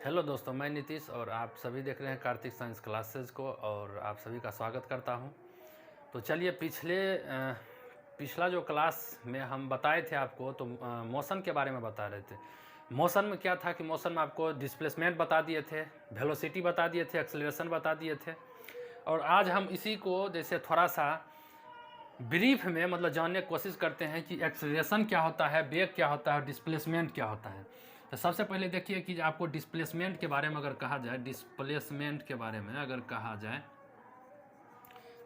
Hello दोस्तों, मैं नीतीश और आप सभी देख रहे हैं कार्तिक साइंस क्लासेस को और आप सभी का स्वागत करता हूं। तो चलिए पिछला जो क्लास में हम बताए थे आपको तो मोशन के बारे में बता रहे थे। मोशन में क्या था कि मोशन में आपको डिस्प्लेसमेंट बता दिए थे, वेलोसिटी बता दिए थे, एक्सेलरेशन बता दिए थे। और आज हम इसी को जैसे थोड़ा सा ब्रीफ में मतलब जानने की कोशिश करते हैं कि एक्सेलरेशन क्या होता है, वेग क्या होता है, डिस्प्लेसमेंट क्या होता है। तो सबसे पहले देखिए कि आपको डिस्प्लेसमेंट के बारे में अगर कहा जाए, डिस्प्लेसमेंट के बारे में अगर कहा जाए,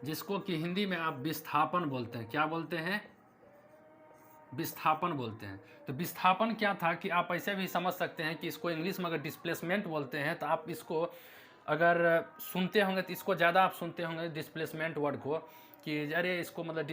जिसको कि हिंदी में आप विस्थापन बोलते हैं। क्या बोलते हैं? विस्थापन बोलते हैं। तो विस्थापन क्या था कि आप ऐसे भी समझ सकते हैं कि इसको इंग्लिश में अगर डिस्प्लेसमेंट बोलते हैं तो आप इसको अगर सुनते होंगे तो इसको ज़्यादा आप सुनते होंगे डिस्प्लेसमेंट वर्ड को कि अरे इसको मतलब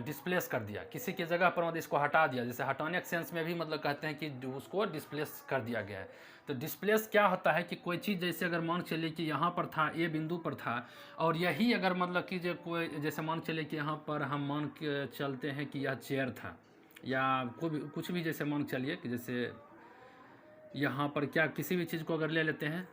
डिस्प्लेस कर दिया, किसी की जगह पर मतलब इसको हटा दिया। जैसे हटाने के सेंस में भी मतलब कहते हैं कि उसको डिस्प्लेस कर दिया गया है। तो डिस्प्लेस क्या होता है कि कोई चीज़ जैसे अगर मान चलिए कि यहाँ पर था, ए बिंदु पर था, और यही अगर मतलब कि जो कोई जैसे मान चलिए कि यहाँ पर हम मान के चलते हैं कि यह चेयर था, या कुछ भी जैसे मान चलिए कि जैसे यहाँ पर क्या किसी भी चीज़ को अगर ले लेते हैं,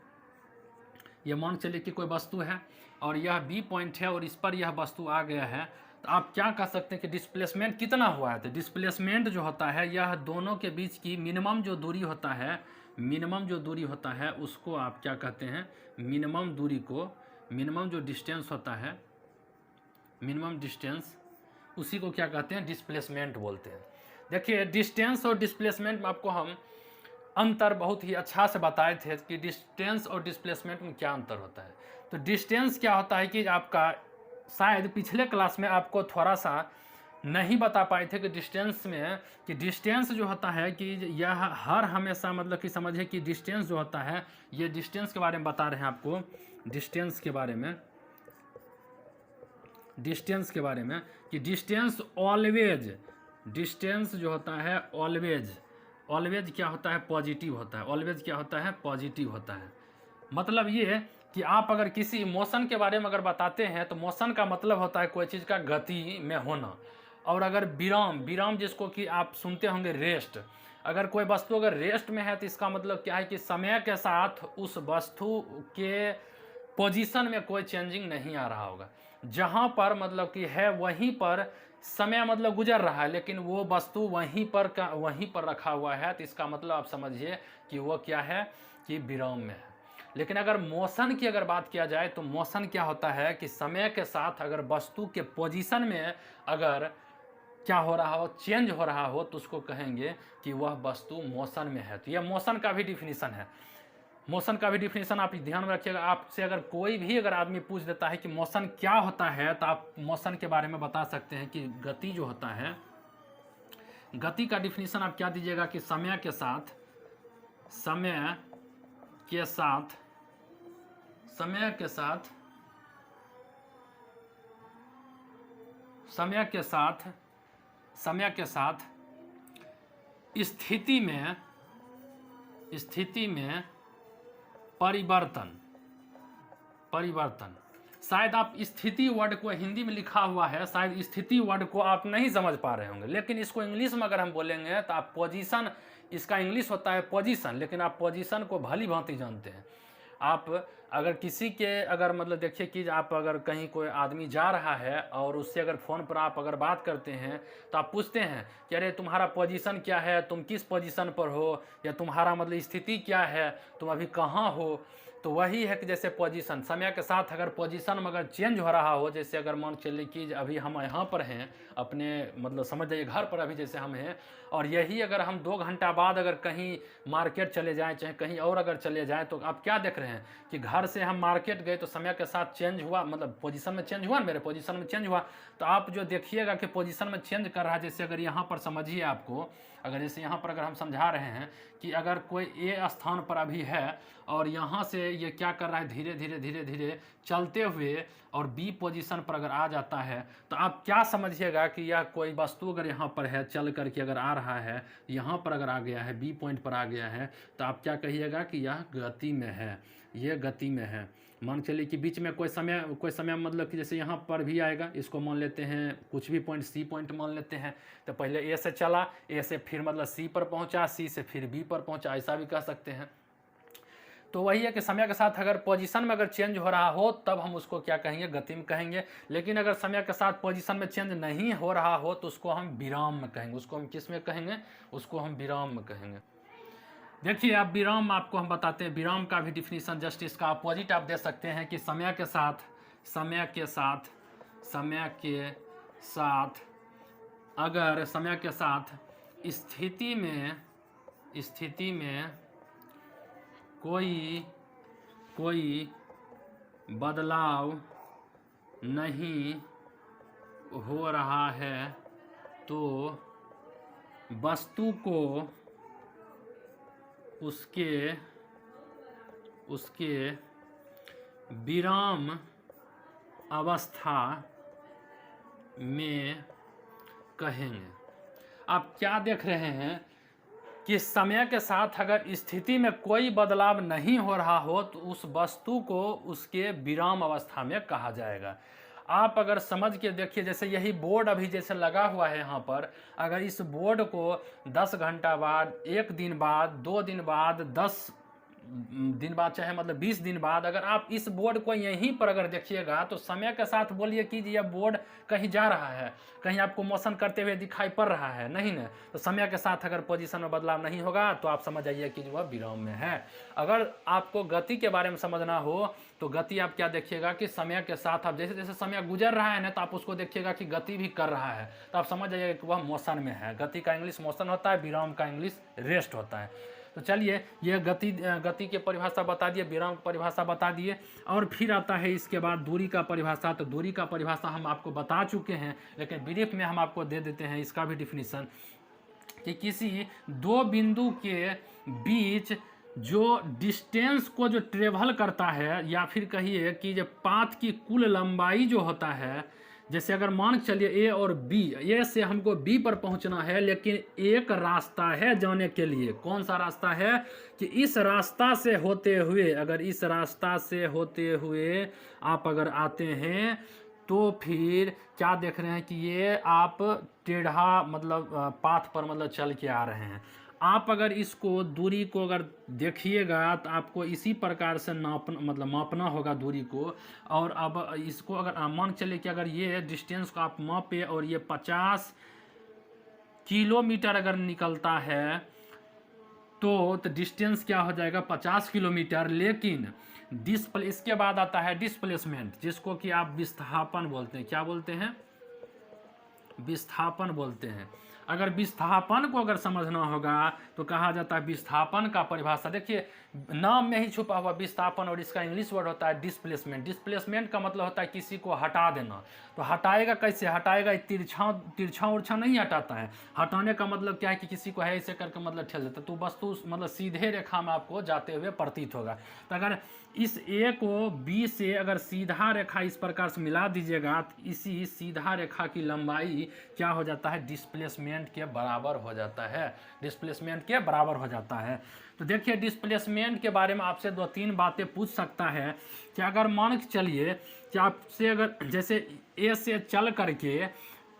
ये मान चलिए कि कोई वस्तु है और यह बी पॉइंट है और इस पर यह वस्तु आ गया है, तो आप क्या कह सकते हैं कि डिस्प्लेसमेंट कितना हुआ है। तो डिस्प्लेसमेंट जो होता है यह दोनों के बीच की मिनिमम जो दूरी होता है, मिनिमम जो दूरी होता है उसको आप क्या कहते हैं, मिनिमम दूरी को, मिनिमम जो डिस्टेंस होता है, मिनिमम डिस्टेंस, उसी को क्या कहते हैं, डिस्प्लेसमेंट बोलते हैं। देखिए डिस्टेंस और डिस्प्लेसमेंट में आपको हम अंतर बहुत ही अच्छा से बताए थे कि डिस्टेंस और डिस्प्लेसमेंट में क्या अंतर होता है। तो डिस्टेंस क्या होता है कि आपका शायद पिछले क्लास में आपको थोड़ा सा नहीं बता पाए थे कि डिस्टेंस में, कि डिस्टेंस जो होता है कि यह हर हमेशा मतलब कि समझिए कि डिस्टेंस जो होता है, ये डिस्टेंस के बारे में बता रहे हैं आपको, डिस्टेंस के बारे में, डिस्टेंस के बारे में कि डिस्टेंस ऑलवेज, डिस्टेंस जो होता है ऑलवेज, ऑलवेज क्या होता है, पॉजिटिव होता है। ऑलवेज क्या होता है, पॉजिटिव होता है। मतलब ये कि आप अगर किसी मोशन के बारे में अगर बताते हैं तो मोशन का मतलब होता है कोई चीज़ का गति में होना। और अगर विराम, विराम जिसको कि आप सुनते होंगे रेस्ट, अगर कोई वस्तु अगर रेस्ट में है तो इसका मतलब क्या है कि समय के साथ उस वस्तु के पोजीशन में कोई चेंजिंग नहीं आ रहा होगा। जहाँ पर मतलब कि है वहीं पर समय मतलब गुजर रहा है, लेकिन वो वस्तु वहीं पर रखा हुआ है, तो इसका मतलब आप समझिए कि वो क्या है, कि विराम में है। लेकिन अगर मोशन की अगर बात किया जाए तो मोशन क्या होता है कि समय के साथ अगर वस्तु के पोजीशन में अगर क्या हो रहा हो, चेंज हो रहा हो, तो उसको कहेंगे कि वह वस्तु मोशन में है। तो यह मोशन का भी डिफिनीशन है। मोशन का भी डिफिनीशन आप ध्यान में रखिएगा। आपसे अगर कोई भी अगर आदमी पूछ देता है कि मोशन क्या होता है, तो आप मोशन के बारे में बता सकते हैं कि गति जो होता है, गति का डिफिनीशन आप क्या दीजिएगा कि समय के साथ, समय के साथ, समय के साथ, समय के साथ, समय के साथ स्थिति में, स्थिति में परिवर्तन, परिवर्तन। शायद आप स्थिति वर्ड को हिंदी में लिखा हुआ है, शायद स्थिति वर्ड को आप नहीं समझ पा रहे होंगे, लेकिन इसको इंग्लिश में अगर हम बोलेंगे तो आप पोजीशन, इसका इंग्लिश होता है पोजीशन, लेकिन आप पोजीशन को भली भांति जानते हैं। आप अगर किसी के अगर मतलब देखिए कि आप अगर कहीं कोई आदमी जा रहा है और उससे अगर फ़ोन पर आप अगर बात करते हैं तो आप पूछते हैं कि अरे तुम्हारा पोजीशन क्या है, तुम किस पोजीशन पर हो, या तुम्हारा मतलब स्थिति क्या है, तुम अभी कहाँ हो। तो वही है कि जैसे पोजीशन, समय के साथ अगर पोजीशन में अगर चेंज हो रहा हो, जैसे अगर मान चलिए कि अभी हम यहाँ पर हैं अपने मतलब समझ जाइए घर पर अभी जैसे हम हैं, और यही अगर हम 2 घंटा बाद अगर कहीं मार्केट चले जाएँ चाहे कहीं और अगर चले जाएँ, तो आप क्या देख रहे हैं कि घर से हम मार्केट गए तो समय के साथ चेंज हुआ, मतलब पोजीशन में चेंज हुआ, मेरे पोजीशन में चेंज हुआ। तो आप जो देखिएगा कि पोजीशन में चेंज कर रहा है, जैसे अगर यहाँ पर समझिए आपको, अगर जैसे यहाँ पर अगर हम समझा रहे हैं कि अगर कोई ए स्थान पर अभी है और यहाँ से ये क्या कर रहा है, धीरे धीरे धीरे धीरे चलते हुए और बी पोजीशन पर अगर आ जाता है, तो आप क्या समझिएगा कि यह कोई वस्तु अगर यहाँ पर है, चल करके अगर आ रहा है, यहाँ पर अगर आ गया है, बी पॉइंट पर आ गया है, तो आप क्या कहिएगा कि यह गति में है, यह गति में है। मान चलिए कि बीच में कोई समय मतलब कि जैसे यहाँ पर भी आएगा, इसको मान लेते हैं कुछ भी पॉइंट, सी पॉइंट मान लेते हैं, तो पहले ए से चला, ए से फिर मतलब सी पर पहुँचा, सी से फिर बी पर पहुँचा, ऐसा भी कह सकते हैं। तो वही है कि समय के साथ अगर पोजीशन में अगर चेंज हो रहा हो तब हम उसको क्या कहेंगे, गति में कहेंगे। लेकिन अगर समय के साथ पोजीशन में चेंज नहीं हो रहा हो तो उसको हम विराम में कहेंगे। उसको हम किस में कहेंगे, उसको हम विराम में कहेंगे। देखिए आप विराम आपको हम बताते हैं, विराम का भी डिफिनीशन जस्ट इसका अपोजिट आप दे सकते हैं कि समय के साथ अगर समय के साथ स्थिति में कोई बदलाव नहीं हो रहा है तो वस्तु को उसके विराम अवस्था में कहेंगे। आप क्या देख रहे हैं कि समय के साथ अगर स्थिति में कोई बदलाव नहीं हो रहा हो तो उस वस्तु को उसके विराम अवस्था में कहा जाएगा। आप अगर समझ के देखिए, जैसे यही बोर्ड अभी जैसे लगा हुआ है यहाँ पर, अगर इस बोर्ड को 10 घंटा बाद, 1 दिन बाद, 2 दिन बाद, 10 दिन बाद, चाहे मतलब 20 दिन बाद अगर आप इस बोर्ड को यहीं पर अगर देखिएगा तो समय के साथ बोलिए कि यह बोर्ड कहीं जा रहा है, कहीं आपको मोशन करते हुए दिखाई पड़ रहा है, नहीं ना। तो समय के साथ अगर पोजीशन में बदलाव नहीं होगा तो आप समझ आइए कि जो वह विराम में है। अगर आपको गति के बारे में समझना हो तो गति आप क्या देखिएगा कि समय के साथ आप जैसे जैसे समय गुजर रहा है ना तो आप उसको देखिएगा कि गति भी कर रहा है, तो आप समझ जाइएगा कि वह मोशन में है। गति का इंग्लिश मोशन होता है, विराम का इंग्लिश रेस्ट होता है। तो चलिए ये गति की परिभाषा बता दिए, विराम की परिभाषा बता दिए, और फिर आता है इसके बाद दूरी का परिभाषा। तो दूरी का परिभाषा हम आपको बता चुके हैं, लेकिन ब्रीफ में हम आपको दे देते हैं इसका भी डिफिनीशन कि किसी दो बिंदु के बीच जो डिस्टेंस को जो ट्रेवल करता है, या फिर कहिए कि जो पाथ की कुल लंबाई जो होता है, जैसे अगर मान चलिए ए और बी, ए से हमको बी पर पहुंचना है, लेकिन एक रास्ता है जाने के लिए। कौन सा रास्ता है कि इस रास्ता से होते हुए, अगर इस रास्ता से होते हुए आप अगर आते हैं तो फिर क्या देख रहे हैं कि ये आप टेढ़ा मतलब पाथ पर मतलब चल के आ रहे हैं। आप अगर इसको दूरी को अगर देखिएगा तो आपको इसी प्रकार से मापना होगा दूरी को। और अब इसको अगर मान चले कि अगर ये डिस्टेंस को आप मापे और ये 50 किलोमीटर अगर निकलता है तो डिस्टेंस क्या हो जाएगा 50 किलोमीटर। लेकिन इसके बाद आता है डिस्प्लेसमेंट, जिसको कि आप विस्थापन बोलते हैं। क्या बोलते हैं? विस्थापन बोलते हैं। अगर विस्थापन को अगर समझना होगा तो कहा जाता है विस्थापन का परिभाषा। देखिए नाम में ही छुपा हुआ विस्थापन, और इसका इंग्लिश वर्ड होता है डिस्प्लेसमेंट। डिस्प्लेसमेंट का मतलब होता है किसी को हटा देना। तो हटाएगा कैसे? हटाएगा तिरछा उर्छा नहीं हटाता है। हटाने का मतलब क्या है कि किसी को है ऐसे करके मतलब ठेल देता, तो वस्तु मतलब सीधे रेखा में आपको जाते हुए प्रतीत होगा। तो अगर इस ए को बी से अगर सीधा रेखा इस प्रकार से मिला दीजिएगा तो इसी सीधा रेखा की लंबाई क्या हो जाता है? डिस्प्लेसमेंट के बराबर हो जाता है। डिस्प्लेसमेंट के बराबर हो जाता है। तो देखिए डिस्प्लेसमेंट के बारे में आपसे 2-3 बातें पूछ सकता है कि अगर मान के चलिए कि आपसे अगर जैसे ए से चल करके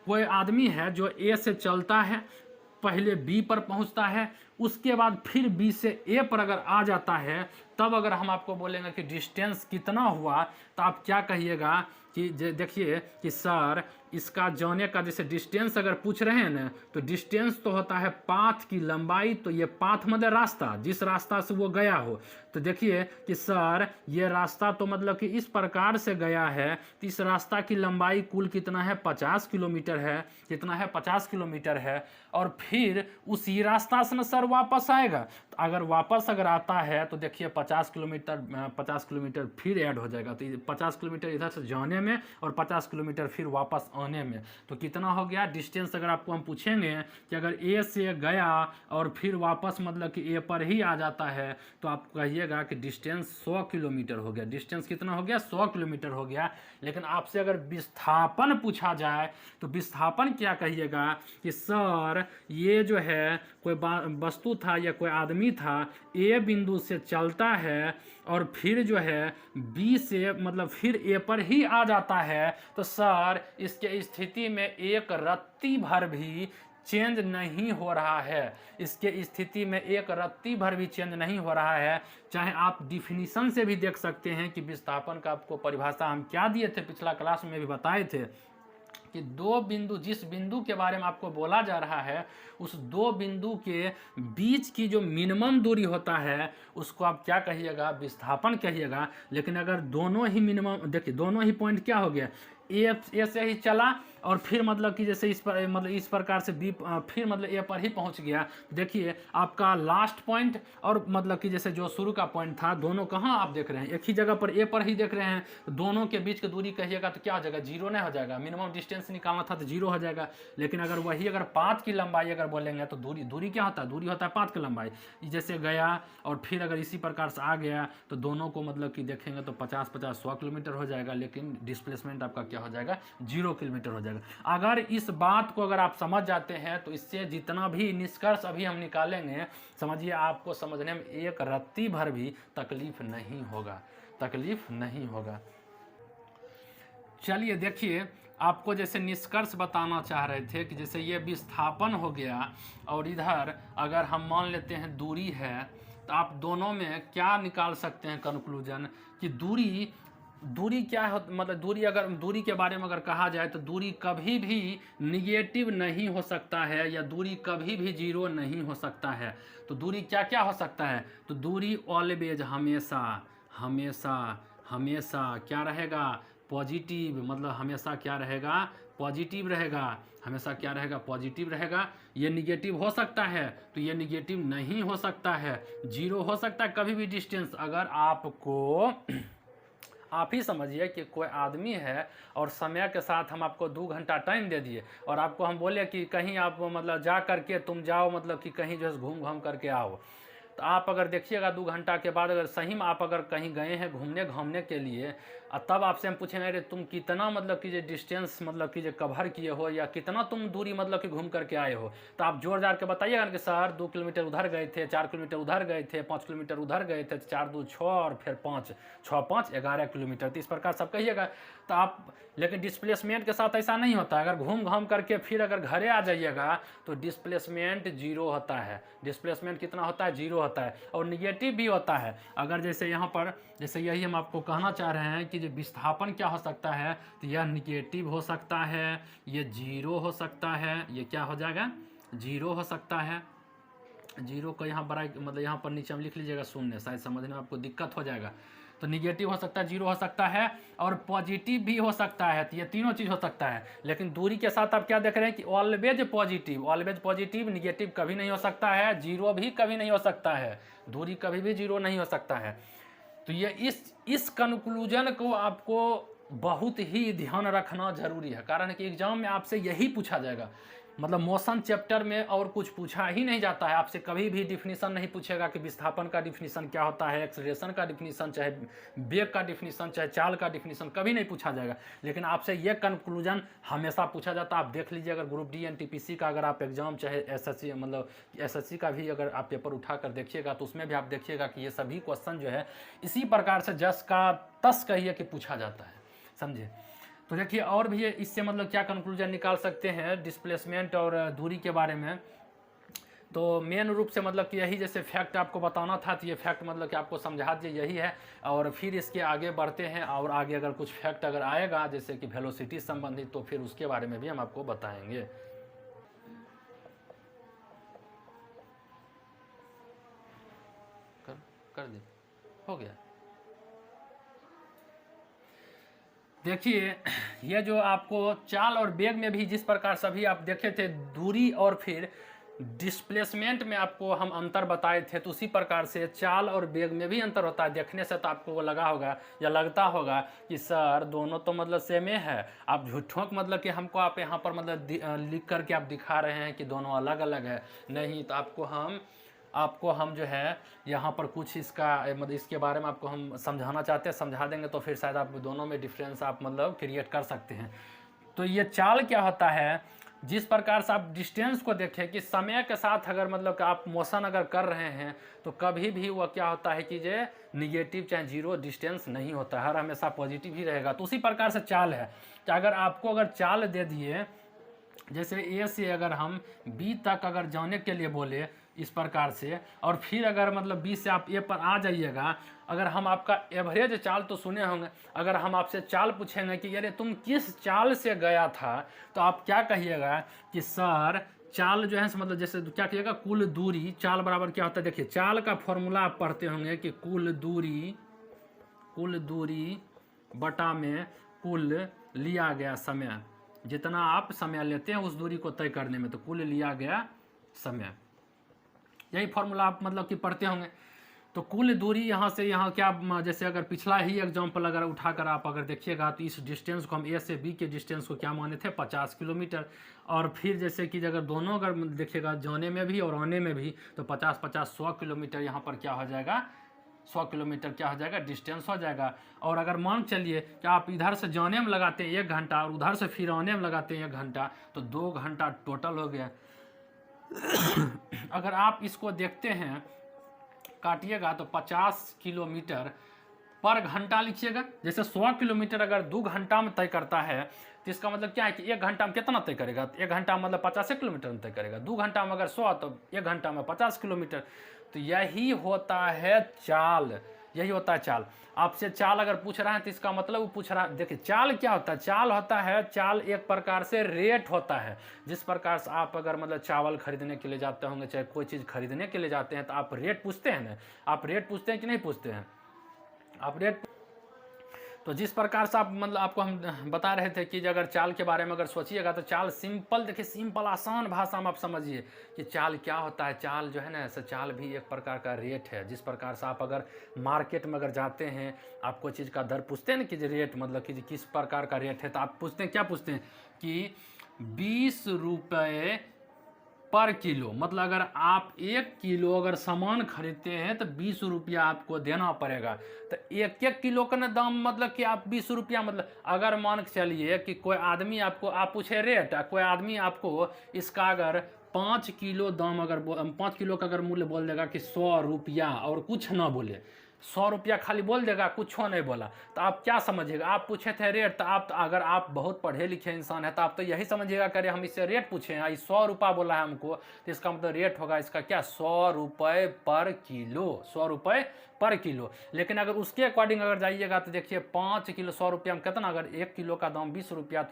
कोई आदमी है जो ए से चलता है, पहले बी पर पहुंचता है, उसके बाद फिर बी से ए पर अगर आ जाता है, तब अगर हम आपको बोलेंगे कि डिस्टेंस कितना हुआ तो आप क्या कहिएगा कि देखिए कि सर इसका जाने का जैसे डिस्टेंस अगर पूछ रहे हैं ना तो डिस्टेंस तो होता है पाथ की लंबाई। तो ये पाथ मतलब रास्ता, जिस रास्ता से वो गया हो। तो देखिए कि सर ये रास्ता तो मतलब कि इस प्रकार से गया है, तो इस रास्ता की लंबाई कुल कितना है? 50 किलोमीटर है। कितना है? 50 किलोमीटर है। और फिर उसी रास्ता से ना सर वापस आएगा। तो अगर वापस अगर आता है तो देखिए 50 किलोमीटर फिर ऐड हो जाएगा। तो 50 किलोमीटर इधर से जाने में और 50 किलोमीटर फिर वापस आने में, तो कितना हो गया डिस्टेंस? अगर आपको हम पूछेंगे कि अगर ए से गया और फिर वापस मतलब कि ए पर ही आ जाता है तो आप कहिएगा कि डिस्टेंस 100 किलोमीटर हो गया। डिस्टेंस कितना हो गया? 100 किलोमीटर हो गया। लेकिन आपसे अगर विस्थापन पूछा जाए तो विस्थापन क्या कहिएगा कि सर ये जो है कोई वस्तु था या कोई आदमी था, ए बिंदु से चलता है और फिर जो है बी से मतलब फिर ए पर ही आ जाता है, तो सर इसके स्थिति में एक रत्ती भर भी चेंज नहीं हो रहा है, इसके स्थिति में एक रत्ती भर भी चेंज नहीं हो रहा है। चाहे आप डिफिनीशन से भी देख सकते हैं कि विस्थापन का आपको परिभाषा हम क्या दिए थे, पिछला क्लास में भी बताए थे कि दो बिंदु, जिस बिंदु के बारे में आपको बोला जा रहा है उस दो बिंदु के बीच की जो मिनिमम दूरी होता है उसको आप क्या कहिएगा, विस्थापन कहिएगा। लेकिन अगर दोनों ही मिनिमम, देखिए दोनों ही पॉइंट क्या हो गया, ए से ही चला और फिर मतलब कि जैसे इस पर मतलब इस प्रकार से बी फिर मतलब ए पर ही पहुंच गया। देखिए आपका लास्ट पॉइंट और मतलब कि जैसे जो शुरू का पॉइंट था, दोनों कहाँ आप देख रहे हैं, एक ही जगह पर ए पर ही देख रहे हैं। दोनों के बीच की दूरी कहिएगा तो क्या हो जाएगा, जीरो नहीं हो जाएगा। मिनिमम डिस्टेंस निकालना था तो जीरो हो जाएगा। लेकिन अगर वही अगर पाथ की लंबाई अगर बोलेंगे तो दूरी क्या होता है, दूरी होता है पाथ की लंबाई। जैसे गया और फिर अगर इसी प्रकार से आ गया तो दोनों को मतलब कि देखेंगे तो 50-50 100 किलोमीटर हो जाएगा, लेकिन डिस्प्लेसमेंट आपका क्या हो जाएगा, 0 किलोमीटर हो जाएगा। अगर इस बात को अगर आप समझ जाते हैं तो इससे जितना भी निष्कर्ष अभी हम निकालेंगे, समझिए आपको समझने में एक रत्ती भर भी तकलीफ नहीं होगा, तकलीफ नहीं होगा। चलिए देखिए, आपको जैसे निष्कर्ष बताना चाह रहे थे कि जैसे ये विस्थापन हो गया और इधर अगर हम मान लेते हैं दूरी है, तो आप दोनों में क्या निकाल सकते हैं कंक्लूजन कि दूरी क्या है, मतलब दूरी के बारे में अगर कहा जाए तो दूरी कभी भी निगेटिव नहीं हो सकता है या दूरी कभी भी जीरो नहीं हो सकता है। तो दूरी क्या क्या हो सकता है, तो दूरी ऑलवेज, हमेशा हमेशा हमेशा क्या रहेगा, पॉजिटिव, मतलब हमेशा क्या रहेगा, पॉजिटिव रहेगा, हमेशा क्या रहेगा, पॉजिटिव रहेगा। ये निगेटिव हो सकता है तो ये निगेटिव नहीं हो सकता है, जीरो हो सकता है कभी भी डिस्टेंस। अगर आपको आप ही समझिए कि कोई आदमी है और समय के साथ हम आपको 2 घंटा टाइम दे दिए और आपको हम बोले कि कहीं आप मतलब जा करके तुम जाओ, मतलब कि कहीं जो है घूम घाम करके आओ, तो आप अगर देखिएगा 2 घंटा के बाद अगर सही में आप अगर कहीं गए हैं घूमने घामने के लिए, तब आपसे हम पूछेंगे अरे तुम कितना मतलब कि डिस्टेंस मतलब कि कवर किए हो या कितना तुम दूरी मतलब कि घूम करके आए हो, तो आप जोर जार के बताइएगा कि सर 2 किलोमीटर उधर गए थे, 4 किलोमीटर उधर गए थे, 5 किलोमीटर उधर गए थे, 4 2 6 और फिर 5 6 5 11 किलोमीटर, तो इस प्रकार सब कहिएगा। तो आप, लेकिन डिस्प्लेसमेंट के साथ ऐसा नहीं होता। अगर घूम घाम करके फिर अगर घरे आ जाइएगा तो डिस्प्लेसमेंट जीरो होता है। डिस्प्लेसमेंट कितना होता है, जीरो होता है। और निगेटिव भी होता है। अगर जैसे यहाँ पर जैसे यही हम आपको कहना चाह रहे हैं कि जो विस्थापन क्या हो सकता है, तो यह निगेटिव हो सकता है, ये जीरो हो सकता है, ये क्या हो जाएगा, जीरो हो सकता है। जीरो को यहाँ बड़ा मतलब यहाँ पर नीचे हम लिख लीजिएगा शून्य, शायद समझने में आपको दिक्कत हो जाएगा। तो निगेटिव हो सकता है, जीरो हो सकता है और पॉजिटिव भी हो सकता है। तो ये तीनों चीज़ हो सकता है। लेकिन दूरी के साथ आप क्या देख रहे हैं कि ऑलवेज पॉजिटिव, निगेटिव कभी नहीं हो सकता है, जीरो भी कभी नहीं हो सकता है, दूरी कभी भी जीरो नहीं हो सकता है। तो ये इस कंक्लूजन को आपको बहुत ही ध्यान रखना जरूरी है, कारण कि एग्जाम में आपसे यही पूछा जाएगा। मतलब मोशन चैप्टर में और कुछ पूछा ही नहीं जाता है। आपसे कभी भी डिफिनीशन नहीं पूछेगा कि विस्थापन का डिफिनीशन क्या होता है, एक्सेलरेशन का डिफिनीशन, चाहे वेग का डिफिनीशन, चाहे चाल का डिफिनीशन, कभी नहीं पूछा जाएगा। लेकिन आपसे ये कंक्लूजन हमेशा पूछा जाता है। आप देख लीजिए, अगर ग्रुप डी एनटीपीसी का अगर आप एग्जाम, चाहे एसएससी मतलब एसएससी का भी अगर आप पेपर उठा कर देखिएगा तो उसमें भी आप देखिएगा कि ये सभी क्वेश्चन जो है इसी प्रकार से जस का तस कहिए कि पूछा जाता है, समझे। तो देखिए और भी इससे मतलब क्या कंक्लूजन निकाल सकते हैं डिस्प्लेसमेंट और दूरी के बारे में। तो मेन रूप से मतलब कि यही जैसे फैक्ट आपको बताना था, तो ये फैक्ट मतलब कि आपको समझा दिए यही है। और फिर इसके आगे बढ़ते हैं और आगे अगर कुछ फैक्ट अगर आएगा जैसे कि वेलोसिटी संबंधित, तो फिर उसके बारे में भी हम आपको बताएंगे। कर दे, हो गया। देखिए ये जो आपको चाल और वेग में भी जिस प्रकार सभी आप देखे थे, दूरी और फिर डिस्प्लेसमेंट में आपको हम अंतर बताए थे, तो उसी प्रकार से चाल और वेग में भी अंतर होता है। देखने से तो आपको वो लगा होगा या लगता होगा कि सर दोनों तो मतलब सेम है, आप झूठों मतलब कि हमको आप यहाँ पर मतलब लिख करके आप दिखा रहे हैं कि दोनों अलग अलग है। नहीं, तो आपको हम जो है यहाँ पर कुछ इसका मतलब इसके बारे में आपको हम समझाना चाहते हैं, समझा देंगे तो फिर शायद आप दोनों में डिफरेंस आप मतलब क्रिएट कर सकते हैं। तो ये चाल क्या होता है, जिस प्रकार से आप डिस्टेंस को देखें कि समय के साथ अगर मतलब कि आप मोशन अगर कर रहे हैं तो कभी भी वह क्या होता है कि जो निगेटिव चाहे जीरो डिस्टेंस नहीं होता, हर हमेशा पॉजिटिव ही रहेगा। तो उसी प्रकार से चाल है कि अगर आपको अगर चाल दे दिए जैसे ए से अगर हम बी तक अगर जाने के लिए बोले इस प्रकार से, और फिर अगर मतलब बी से आप ए पर आ जाइएगा, अगर हम आपका एवरेज चाल तो सुने होंगे, अगर हम आपसे चाल पूछेंगे कि अरे तुम किस चाल से गया था, तो आप क्या कहिएगा कि सर चाल जो है मतलब जैसे क्या कहिएगा, कुल दूरी। चाल बराबर क्या होता है, देखिए चाल का फॉर्मूला आप पढ़ते होंगे कि कुल दूरी बटा में कुल लिया गया समय, जितना आप समय लेते हैं उस दूरी को तय करने में, तो कुल लिया गया समय, यही फॉर्मूला आप मतलब कि पढ़ते होंगे। तो कुल दूरी यहाँ से यहाँ क्या, जैसे अगर पिछला ही एग्जाम्पल अगर उठाकर आप अगर देखिएगा, तो इस डिस्टेंस को हम ए से बी के डिस्टेंस को क्या माने थे, 50 किलोमीटर। और फिर जैसे कि अगर दोनों अगर देखिएगा जाने में भी और आने में भी, तो 50-50 100 किलोमीटर यहाँ पर क्या हो जाएगा, 100 किलोमीटर क्या हो जाएगा, डिस्टेंस हो जाएगा। और अगर मान चलिए कि आप इधर से जाने में लगाते हैं 1 घंटा और उधर से फिर आने में लगाते हैं 1 घंटा, तो 2 घंटा टोटल हो गया। अगर आप इसको देखते हैं काटिएगा तो 50 किलोमीटर पर घंटा लिखिएगा। जैसे 100 किलोमीटर अगर 2 घंटा में तय करता है, तो इसका मतलब क्या है कि 1 घंटा में कितना तय करेगा, 1 घंटा में मतलब 50 किलोमीटर में तय करेगा। 2 घंटा में अगर 100, तो 1 घंटा में 50 किलोमीटर। तो यही होता है चाल, यही होता है चाल। आपसे चाल अगर पूछ रहा है तो इसका मतलब वो पूछ रहा है, देखिए चाल क्या होता है, चाल होता है, चाल एक प्रकार से रेट होता है। जिस प्रकार से आप अगर मतलब चावल खरीदने के लिए जाते होंगे, चाहे कोई चीज़ खरीदने के लिए जाते हैं, तो आप रेट पूछते हैं ना, आप रेट पूछते हैं कि नहीं पूछते हैं, आप रेट। तो जिस प्रकार से आप मतलब आपको हम बता रहे थे कि अगर चाल के बारे में अगर सोचिएगा, तो चाल सिंपल, देखिए सिंपल आसान भाषा में आप समझिए कि चाल क्या होता है। चाल जो है ना, ऐसा चाल भी एक प्रकार का रेट है। जिस प्रकार से आप अगर मार्केट में अगर जाते हैं, आप कोई चीज़ का दर पूछते हैं ना कि रेट मतलब कि किस प्रकार का रेट है, तो आप पूछते हैं, क्या पूछते हैं कि 20 रुपये पर किलो। मतलब अगर आप 1 किलो अगर सामान खरीदते हैं तो 20 रुपया आपको देना पड़ेगा। तो 1-1 किलो का ना दाम मतलब कि आप 20 रुपया, मतलब अगर मान के चलिए कि कोई आदमी आपको, आप पूछे रेट, कोई आदमी आपको इसका अगर 5 किलो दाम अगर 5 किलो का अगर मूल्य बोल देगा कि 100 रुपया और कुछ ना बोले, 100 रुपया खाली बोल देगा, कुछ नहीं बोला, तो आप क्या समझिएगा। आप पूछे थे रेट, तो आप अगर आप बहुत पढ़े लिखे इंसान है तो आप तो यही समझिएगा करे हम इससे रेट पूछे हैं, 100 रुपया बोला है हमको, तो इसका मतलब रेट होगा इसका क्या, 100 रुपये पर किलो, 100 रुपये पर किलो। लेकिन अगर उसके अकॉर्डिंग अगर जाइएगा तो देखिए 5 किलो 100 रुपया में कितना, अगर 1 किलो का दाम 20 रुपया,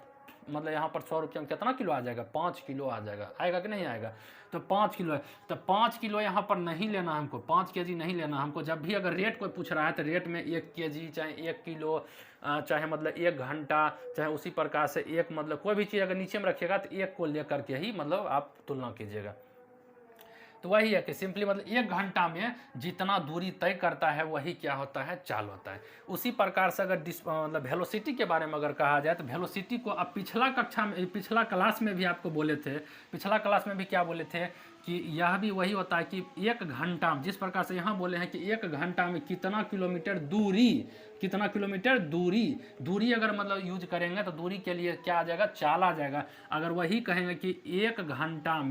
मतलब यहाँ पर 100 रुपया में कितना किलो आ जाएगा, 5 किलो आ जाएगा, आएगा कि नहीं आएगा। तो 5 किलो है, तो 5 किलो यहाँ पर नहीं लेना हमको, 5 केजी नहीं लेना हमको। जब भी अगर रेट कोई पूछ रहा है तो रेट में 1 केजी चाहे 1 किलो, चाहे मतलब 1 घंटा, चाहे उसी प्रकार से एक मतलब कोई भी चीज़ अगर नीचे में रखिएगा तो 1 को लेकर के ही मतलब आप तुलना कीजिएगा। तो वही है कि सिंपली मतलब 1 घंटा में जितना दूरी तय करता है वही क्या होता है, चाल होता है। उसी प्रकार से अगर मतलब वेलोसिटी के बारे में अगर कहा जाए, तो वेलोसिटी को अब पिछला कक्षा में, पिछला क्लास में भी आपको बोले थे, पिछला क्लास में भी क्या बोले थे कि यह भी वही होता है कि 1 घंटा, जिस प्रकार से यहाँ बोले हैं कि 1 घंटा में कितना किलोमीटर दूरी, कितना किलोमीटर दूरी अगर मतलब यूज करेंगे तो दूरी के लिए क्या आ जाएगा, चाल आ जाएगा। अगर वही कहेंगे कि 1 घंटा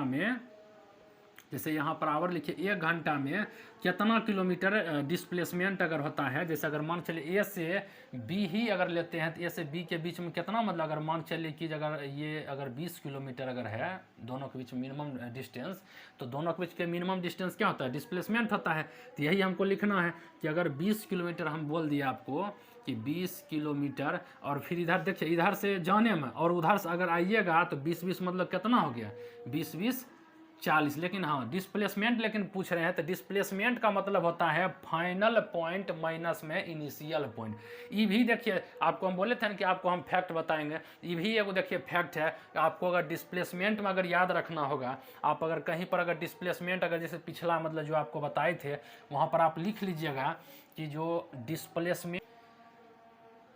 में जैसे यहाँ पर आवर लिखिए, 1 घंटा में कितना किलोमीटर डिस्प्लेसमेंट अगर होता है, जैसे अगर मान चलिए ए से बी ही अगर लेते हैं तो ए से बी के बीच में कितना, मतलब अगर मान चलिए कि अगर ये अगर 20 किलोमीटर अगर है दोनों के बीच मिनिमम डिस्टेंस, तो दोनों के बीच के मिनिमम डिस्टेंस क्या होता है, डिस्प्लेसमेंट होता है। तो यही हमको लिखना है कि अगर 20 किलोमीटर हम बोल दिए आपको कि 20 किलोमीटर, और फिर इधर देखिए इधर से जाने में और उधर से अगर आइएगा तो 20-20 मतलब कितना हो गया, 20-20 40। लेकिन हाँ डिस्प्लेसमेंट लेकिन पूछ रहे हैं, तो डिस्प्लेसमेंट का मतलब होता है फाइनल पॉइंट माइनस में इनिशियल पॉइंट। ये भी देखिए आपको हम बोले थे ना कि आपको हम फैक्ट बताएंगे, ये भी एगो देखिए फैक्ट है। आपको अगर डिस्प्लेसमेंट में अगर याद रखना होगा, आप अगर कहीं पर अगर डिस्प्लेसमेंट अगर जैसे पिछला मतलब जो आपको बताए थे वहाँ पर आप लिख लीजिएगा कि जो डिस्प्लेसमेंट,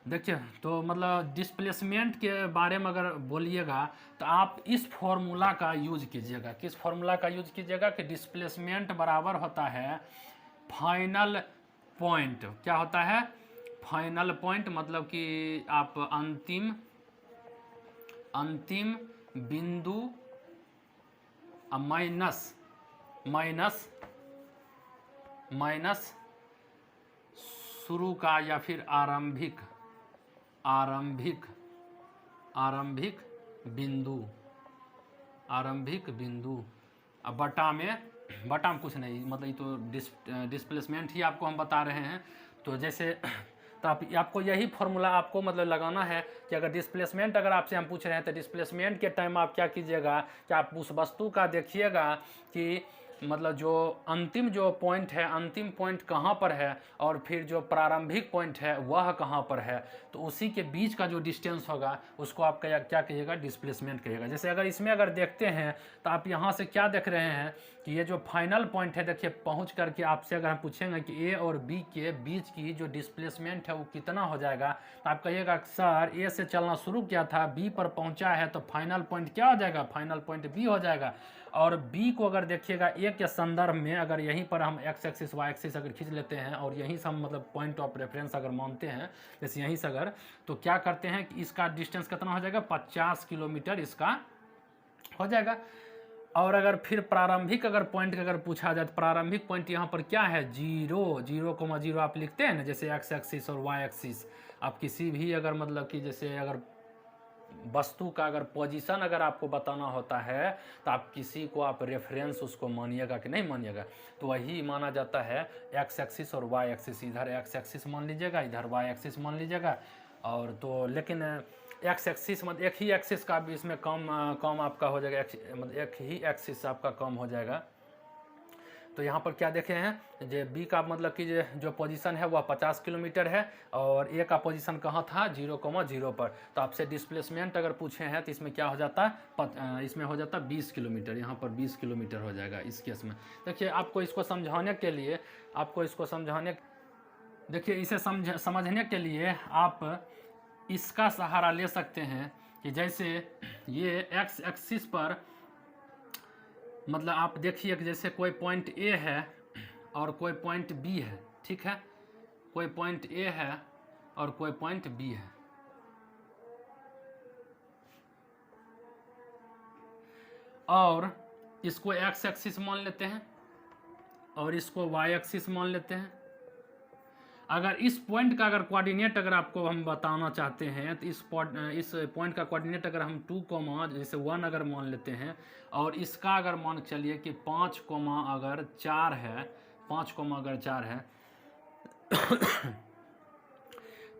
देखिए तो मतलब डिस्प्लेसमेंट के बारे में अगर बोलिएगा तो आप इस फॉर्मूला का यूज कीजिएगा। किस फॉर्मूला का यूज कीजिएगा कि डिस्प्लेसमेंट बराबर होता है फाइनल पॉइंट। क्या होता है, फाइनल पॉइंट, मतलब कि आप अंतिम बिंदु माइनस शुरू का या फिर आरंभिक बिंदु, आरंभिक बिंदु। अब बटा में कुछ नहीं, मतलब ये तो डिस्प्लेसमेंट ही आपको हम बता रहे हैं। तो जैसे तो आपको यही फॉर्मूला आपको मतलब लगाना है कि अगर डिस्प्लेसमेंट अगर आपसे हम पूछ रहे हैं तो डिस्प्लेसमेंट के टाइम आप क्या कीजिएगा कि आप उस वस्तु का देखिएगा कि मतलब जो अंतिम जो पॉइंट है, अंतिम पॉइंट कहाँ पर है और फिर जो प्रारंभिक पॉइंट है वह कहाँ पर है, तो उसी के बीच का जो डिस्टेंस होगा उसको आप क्या कहिएगा, डिस्प्लेसमेंट कहिएगा। जैसे अगर इसमें अगर देखते हैं तो आप यहाँ से क्या देख रहे हैं कि ये जो फाइनल पॉइंट है, देखिए पहुँच करके आपसे अगर हम पूछेंगे कि ए और बी के बीच की जो डिस्प्लेसमेंट है वो कितना हो जाएगा, तो आप कहिएगा सर ए से चलना शुरू किया था, बी पर पहुँचा है, तो फाइनल पॉइंट क्या हो जाएगा, फाइनल पॉइंट बी हो जाएगा। और बी को अगर देखिएगा ए के संदर्भ में अगर यहीं पर हम एक्स एक्सिस वाई एक्सिस अगर खींच लेते हैं और यहीं से हम मतलब पॉइंट ऑफ रेफरेंस अगर मानते हैं, जैसे यहीं से अगर, तो क्या करते हैं कि इसका डिस्टेंस कितना हो जाएगा, 50 किलोमीटर इसका हो जाएगा। और अगर फिर प्रारंभिक अगर पॉइंट अगर पूछा जाए तो प्रारंभिक पॉइंट यहाँ पर क्या है, 0,0 आप लिखते हैं ना, जैसे एक्स एक्सिस और वाई एक्सिस। आप किसी भी अगर मतलब कि जैसे अगर वस्तु का अगर पोजीशन अगर आपको बताना होता है तो आप किसी को आप रेफरेंस उसको मानिएगा कि नहीं मानिएगा, तो वही माना जाता है एक्स एक्सिस और वाई एक्सिस। इधर एक्स एक्सिस मान लीजिएगा, इधर वाई एक्सिस मान लीजिएगा। और तो लेकिन एक्स एक्सिस मतलब एक ही एक्सिस का भी इसमें कम आपका हो जाएगा, मतलब एक ही एक्सिस आपका कम हो जाएगा। तो यहाँ पर क्या देखे हैं, जो बी का मतलब कि जो पोजीशन है वह 50 किलोमीटर है और ए का पोजीशन कहाँ था, 0,0 पर। तो आपसे डिस्प्लेसमेंट अगर पूछे हैं तो इसमें क्या हो जाता है, इसमें हो जाता है 20 किलोमीटर, यहाँ पर 20 किलोमीटर हो जाएगा इस केस में। देखिए आपको इसको समझाने के लिए, देखिए इसे समझने के लिए आप इसका सहारा ले सकते हैं कि जैसे ये एक्स एक्सिस पर मतलब आप देखिए कि जैसे कोई पॉइंट ए है और कोई पॉइंट बी है, ठीक है, कोई पॉइंट ए है और कोई पॉइंट बी है। और इसको एक्स एक्सिस मान लेते हैं और इसको वाई एक्सिस मान लेते हैं। अगर इस पॉइंट का अगर कोऑर्डिनेट अगर आपको हम बताना चाहते हैं तो इस पॉइंट का कोऑर्डिनेट अगर हम 2, जैसे 1 अगर मान लेते हैं और इसका अगर मान चलिए कि 5, अगर 4 है, 5, अगर 4 है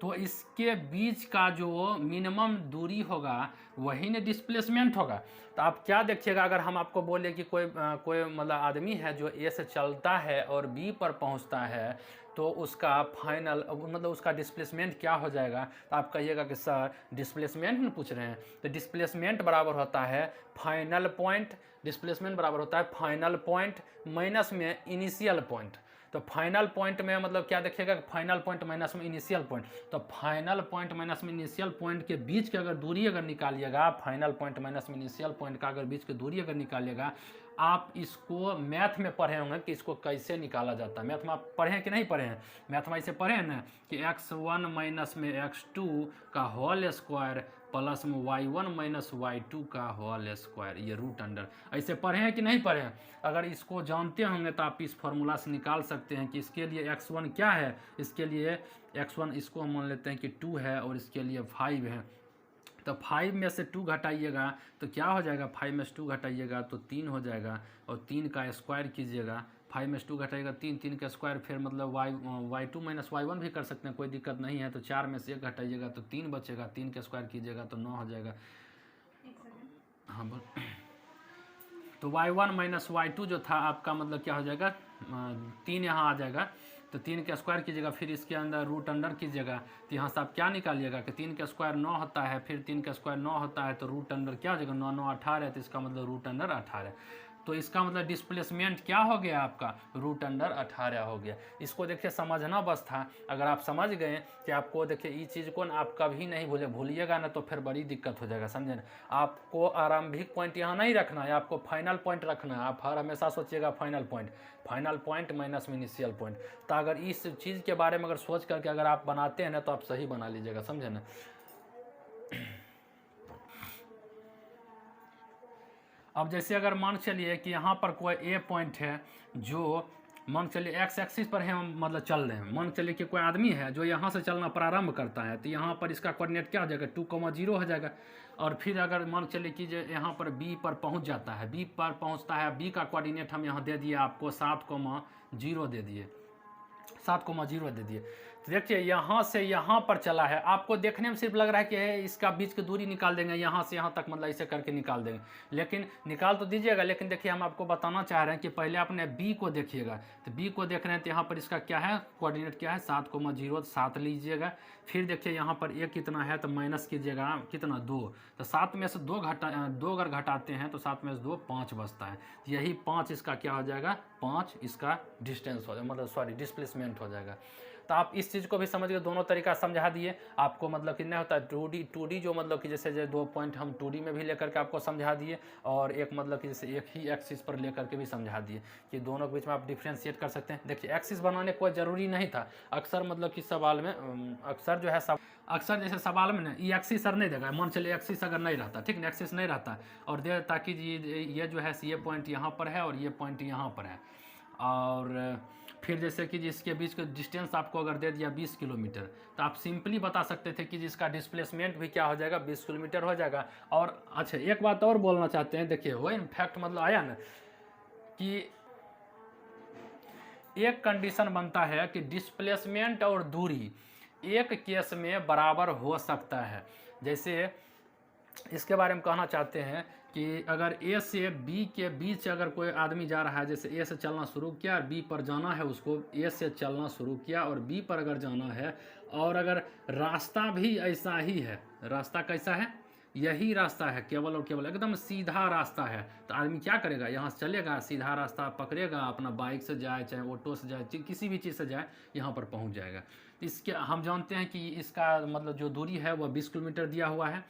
तो इसके बीच का जो मिनिमम दूरी होगा वही ने डिस्प्लेसमेंट होगा। तो आप क्या देखिएगा, अगर हम आपको बोले कि कोई मतलब आदमी है जो ए से चलता है और बी पर पहुंचता है, तो उसका फाइनल मतलब उसका डिस्प्लेसमेंट क्या हो जाएगा, तो आप कहिएगा कि सर डिस्प्लेसमेंट में पूछ रहे हैं, तो डिस्प्लेसमेंट बराबर होता है फाइनल पॉइंट, डिस्प्लेसमेंट बराबर होता है फाइनल पॉइंट माइनस में इनिशियल पॉइंट। तो फाइनल पॉइंट में मतलब क्या देखिएगा, फाइनल पॉइंट माइनस में इनिशियल पॉइंट, तो फाइनल पॉइंट माइनस में इनिशियल पॉइंट के बीच की अगर दूरी अगर निकालिएगा, फाइनल पॉइंट माइनस में इनिशियल पॉइंट का अगर बीच की दूरी अगर निकालिएगा, आप इसको मैथ में पढ़े होंगे कि इसको कैसे निकाला जाता है। मैथ में आप पढ़े हैं कि नहीं पढ़े हैं, मैथ में ऐसे पढ़े हैं ना कि x1 माइनस में x2 का होल स्क्वायर प्लस में y1 माइनस y2 का होल स्क्वायर, ये रूट अंडर, ऐसे पढ़े हैं कि नहीं पढ़े हैं। अगर इसको जानते होंगे तो आप इस फॉर्मूला से निकाल सकते हैं कि इसके लिए x1 क्या है, इसके लिए x1 इसको हम मान लेते हैं कि 2 है और इसके लिए 5 है। तो 5 में से 2 घटाइएगा तो क्या हो जाएगा, 5 में से 2 घटाइएगा तो 3 हो जाएगा और 3 का स्क्वायर कीजिएगा, 5 में से 2 घटाइएगा 3, 3 का स्क्वायर, फिर मतलब y2 माइनस y1 भी कर सकते हैं, कोई दिक्कत नहीं है। तो 4 में से 1 घटाइएगा तो 3 बचेगा, 3 का स्क्वायर कीजिएगा तो 9 हो जाएगा। हाँ बोल, तो y1 माइनस y2 जो था आपका मतलब क्या हो जाएगा, 3 यहाँ आ जाएगा, तो 3 का स्क्वायर कीजिएगा, फिर इसके अंदर रूट अंडर कीजिएगा, तो यहाँ से आप क्या निकालिएगा कि 3 का स्क्वायर 9 होता है, फिर 3 का स्क्वायर 9 होता है, तो रूट अंडर क्या हो जाएगा, 9, 9 18 है, तो इसका मतलब रूट अंडर 18। तो इसका मतलब डिस्प्लेसमेंट क्या हो गया आपका, रूट अंडर 18 हो गया। इसको देखिए समझना बस था, अगर आप समझ गए कि आपको देखिए ये चीज़ को ना आप कभी नहीं भूलिएगा ना तो फिर बड़ी दिक्कत हो जाएगा, समझे ना। आपको आरंभिक पॉइंट यहाँ नहीं रखना है, आपको फाइनल पॉइंट रखना है। आप हर हमेशा सोचिएगा फाइनल पॉइंट माइनस में इनिशियल पॉइंट। तो अगर इस चीज़ के बारे में अगर सोच करके अगर आप बनाते हैं ना तो आप सही बना लीजिएगा, समझे ना। अब जैसे अगर मान चलिए कि यहाँ पर कोई ए पॉइंट है जो मान चलिए एक्स एक्सिस पर है, हम मतलब चल रहे हैं। मान चलिए कि कोई आदमी है जो यहाँ से चलना प्रारंभ करता है, तो यहाँ पर इसका कोऑर्डिनेट क्या हो जाएगा, 2,0 हो जाएगा। और फिर अगर मान चलिए कि जो यहाँ पर बी पर पहुँच जाता है, बी पर पहुँचता है, बी का कोऑर्डिनेट हम यहाँ दे दिए आपको 7,0 दे दिए, 7,0 दे दिए। तो देखिए यहाँ से यहाँ पर चला है, आपको देखने में सिर्फ लग रहा है कि इसका बीच की दूरी निकाल देंगे, यहाँ से यहाँ तक मतलब इसे करके निकाल देंगे, लेकिन निकाल तो दीजिएगा, लेकिन देखिए हम आपको बताना चाह रहे हैं कि पहले अपने बी को देखिएगा। तो बी को देख रहे हैं तो यहाँ पर इसका क्या है, कोऑर्डिनेट क्या है, 7,0, 7 लीजिएगा। फिर देखिए यहाँ पर एक कितना है तो माइनस कीजिएगा, कितना 2, तो 7 में से 2 अगर घटाते हैं तो 7 में से 2 5 बचता है। यही 5 इसका क्या हो जाएगा, 5 इसका डिस्टेंस हो जाएगा, मतलब सॉरी डिस्प्लेसमेंट हो जाएगा। तो आप इस चीज़ को भी समझ गए, दोनों तरीका समझा दिए आपको। मतलब कितना होता है 2D जो मतलब कि जैसे जो 2 पॉइंट हम 2D में भी लेकर के आपको समझा दिए, और एक मतलब कि जैसे एक ही एक्सिस पर लेकर के भी समझा दिए कि दोनों के बीच में आप डिफ्रेंशिएट कर सकते हैं। देखिए एक्सिस बनाने कोई ज़रूरी नहीं था, अक्सर मतलब कि सवाल में अक्सर जो है अक्सर जैसे सवाल में ना ये एक्सिस सर नहीं देगा। मान चलिए एक्सिस अगर नहीं रहता, ठीक ना, एक्सिस नहीं रहता और दे ताकि ये जो है ये पॉइंट यहाँ पर है और ये पॉइंट यहाँ पर है, और फिर जैसे कि जिसके बीच का डिस्टेंस आपको अगर दे दिया 20 किलोमीटर, तो आप सिंपली बता सकते थे कि जिसका डिस्प्लेसमेंट भी क्या हो जाएगा, 20 किलोमीटर हो जाएगा। और अच्छा एक बात और बोलना चाहते हैं, देखिए वो इनफैक्ट मतलब आया ना कि एक कंडीशन बनता है कि डिस्प्लेसमेंट और दूरी एक केस में बराबर हो सकता है। जैसे इसके बारे में कहना चाहते हैं कि अगर ए से बी के बीच अगर कोई आदमी जा रहा है, जैसे ए से चलना शुरू किया और बी पर जाना है, उसको ए से चलना शुरू किया और बी पर अगर जाना है, और अगर रास्ता भी ऐसा ही है, रास्ता कैसा है, यही रास्ता है, केवल और केवल एकदम सीधा रास्ता है, तो आदमी क्या करेगा, यहाँ से चलेगा, सीधा रास्ता पकड़ेगा, अपना बाइक से जाए चाहे ऑटो से जाए किसी भी चीज़ से जाए, यहाँ पर पहुँच जाएगा। इसके हम जानते हैं कि इसका मतलब जो दूरी है वह 20 किलोमीटर दिया हुआ है।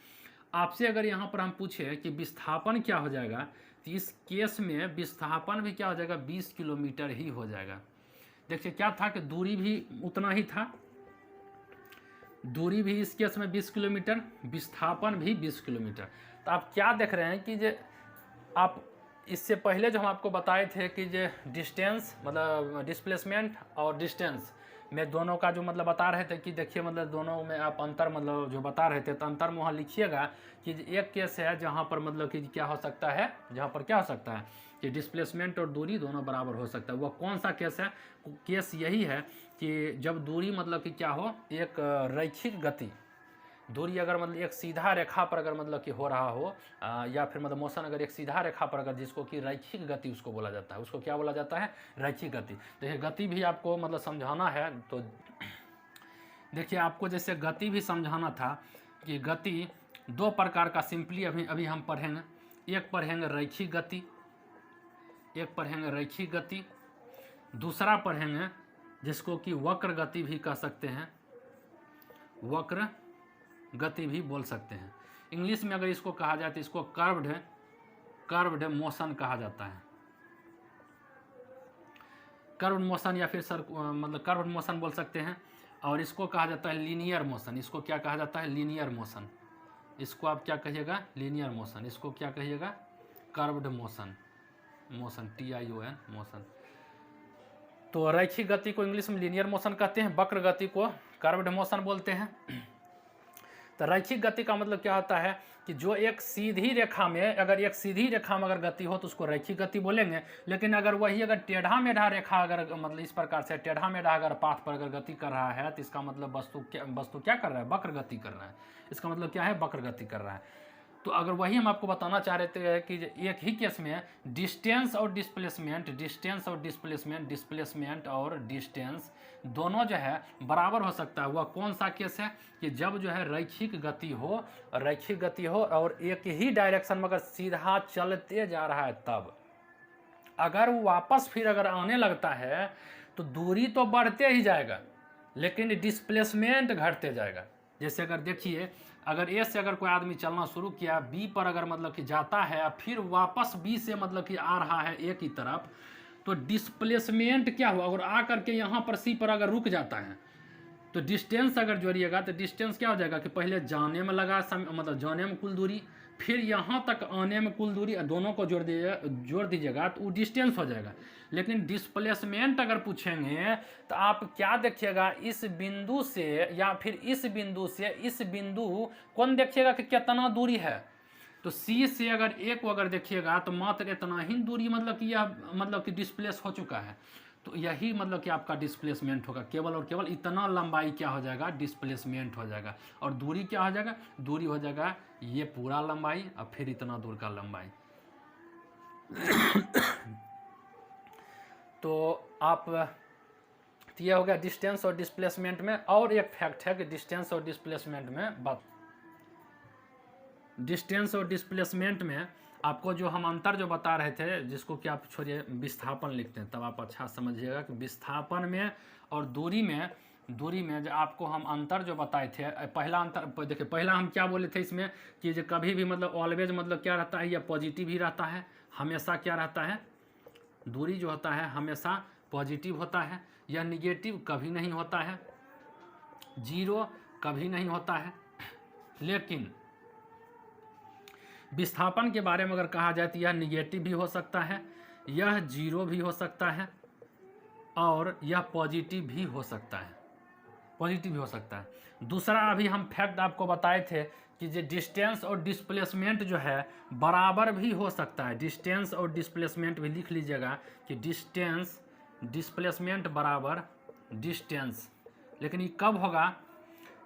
आपसे अगर यहाँ पर हम पूछे कि विस्थापन क्या हो जाएगा, तो इस केस में विस्थापन भी क्या हो जाएगा, 20 किलोमीटर ही हो जाएगा। देखिए क्या था कि दूरी भी उतना ही था, दूरी भी इस केस में 20 किलोमीटर, विस्थापन भी 20 किलोमीटर। तो आप क्या देख रहे हैं कि जो आप इससे पहले जो हम आपको बताए थे कि जो डिस्टेंस मतलब डिस्प्लेसमेंट और डिस्टेंस में दोनों का जो मतलब बता रहे थे कि देखिए मतलब दोनों में आप अंतर मतलब जो बता रहे थे, तो अंतर में वहाँ लिखिएगा कि एक केस है जहाँ पर मतलब कि क्या हो सकता है, जहाँ पर क्या हो सकता है कि डिस्प्लेसमेंट और दूरी दोनों बराबर हो सकता है। वह कौन सा केस है, केस यही है कि जब दूरी मतलब कि क्या हो, एक रैखिक गति, दूरी अगर मतलब एक सीधा रेखा पर अगर मतलब कि हो रहा हो, या फिर मतलब मोशन अगर एक सीधा रेखा पर अगर, जिसको कि रैखिक गति उसको बोला जाता है, उसको क्या बोला जाता है, रैखिक गति। देखिए गति भी आपको मतलब समझाना है, तो देखिए आपको जैसे गति भी समझाना था कि गति 2 प्रकार का सिंपली अभी हम पढ़ेंगे। एक पढ़ेंगे रैखिक गति, एक पढ़ेंगे रैखिक गति, दूसरा पढ़ेंगे जिसको कि वक्र गति भी कह सकते हैं, वक्र गति भी बोल सकते हैं। इंग्लिश में अगर इसको कहा जाए तो इसको कर्व्ड मोशन कहा जाता है, कर्व्ड मोशन, या फिर मतलब कर्व्ड मोशन बोल सकते हैं। और इसको कहा जाता है लीनियर मोशन, इसको क्या कहा जाता है, लीनियर मोशन, इसको आप क्या कहिएगा, लीनियर मोशन, इसको क्या कहिएगा, कर्व्ड मोशन, TION मोशन। तो रैखिक गति को इंग्लिश में लीनियर मोशन कहते हैं, वक्र गति को कर्व्ड मोशन बोलते हैं। तो रैखिक गति का मतलब क्या होता है कि जो एक सीधी रेखा में, अगर एक सीधी रेखा में अगर गति हो तो उसको रैखिक गति बोलेंगे। लेकिन अगर वही अगर टेढ़ा मेढ़ा रेखा अगर मतलब इस प्रकार से टेढ़ा मेढ़ा अगर पाथ पर अगर गति कर रहा है, तो इसका मतलब वस्तु क्या कर रहा है, वक्र गति कर रहा है। इसका मतलब क्या है, वक्र गति कर रहा है। तो अगर वही हम आपको बताना चाह रहे थे कि एक ही केस में डिस्टेंस और डिस्प्लेसमेंट, डिस्प्लेसमेंट और डिस्टेंस दोनों जो है बराबर हो सकता है। वह कौन सा केस है कि जब जो है रैखिक गति हो और एक ही डायरेक्शन में अगर सीधा चलते जा रहा है, तब अगर वो वापस फिर अगर आने लगता है तो दूरी तो बढ़ते ही जाएगा लेकिन डिस्प्लेसमेंट घटते जाएगा। जैसे अगर देखिए, अगर ए से अगर कोई आदमी चलना शुरू किया, बी पर अगर मतलब कि जाता है, फिर वापस बी से मतलब कि आ रहा है ए की तरफ, तो डिस्प्लेसमेंट क्या हुआ, अगर आ करके यहाँ पर सी पर अगर रुक जाता है तो डिस्टेंस अगर जोड़िएगा तो डिस्टेंस क्या हो जाएगा कि पहले जाने में लगा समय, मतलब जाने में कुल दूरी, फिर यहाँ तक आने में कुल दूरी दोनों को जोड़ दीजिएगा तो वो डिस्टेंस हो जाएगा। लेकिन डिस्प्लेसमेंट अगर पूछेंगे तो आप क्या देखिएगा, इस बिंदु से या फिर इस बिंदु से इस बिंदु कौन देखिएगा कि कितना दूरी है। तो सी से अगर एक को अगर देखिएगा तो मात्र इतना ही दूरी मतलब कि यह मतलब कि डिस्प्लेस हो चुका है। तो यही मतलब कि आपका डिस्प्लेसमेंट होगा, केवल और केवल इतना लंबाई क्या हो जाएगा, डिस्प्लेसमेंट हो जाएगा। और दूरी क्या हो जाएगा, दूरी हो जाएगा ये पूरा लंबाई और फिर इतना दूर का लंबाई। तो आप तो ये हो गया डिस्टेंस और डिस्प्लेसमेंट में। और एक फैक्ट है कि डिस्टेंस और डिस्प्लेसमेंट में डिस्टेंस और डिस्प्लेसमेंट में आपको जो हम अंतर जो बता रहे थे, जिसको कि आप छोड़िए विस्थापन लिखते हैं, तब आप अच्छा समझिएगा कि विस्थापन में और दूरी में जो आपको हम अंतर जो बताए थे, पहला अंतर देखिए, पहला हम क्या बोले थे इसमें कि जो कभी भी मतलब ऑलवेज मतलब क्या रहता है, या पॉजिटिव ही रहता है, हमेशा क्या रहता है, दूरी जो होता है हमेशा पॉजिटिव होता है, यह निगेटिव कभी नहीं होता है, जीरो कभी नहीं होता है। लेकिन विस्थापन के बारे में अगर कहा जाए तो यह निगेटिव भी हो सकता है, यह जीरो भी हो सकता है और यह पॉजिटिव भी हो सकता है, पॉजिटिव भी हो सकता है। दूसरा अभी हम फैक्ट आपको बताए थे कि जो डिस्टेंस और डिस्प्लेसमेंट जो है बराबर भी हो सकता है। डिस्टेंस और डिस्प्लेसमेंट भी लिख लीजिएगा कि डिस्टेंस डिस्प्लेसमेंट बराबर डिस्टेंस। लेकिन ये कब होगा,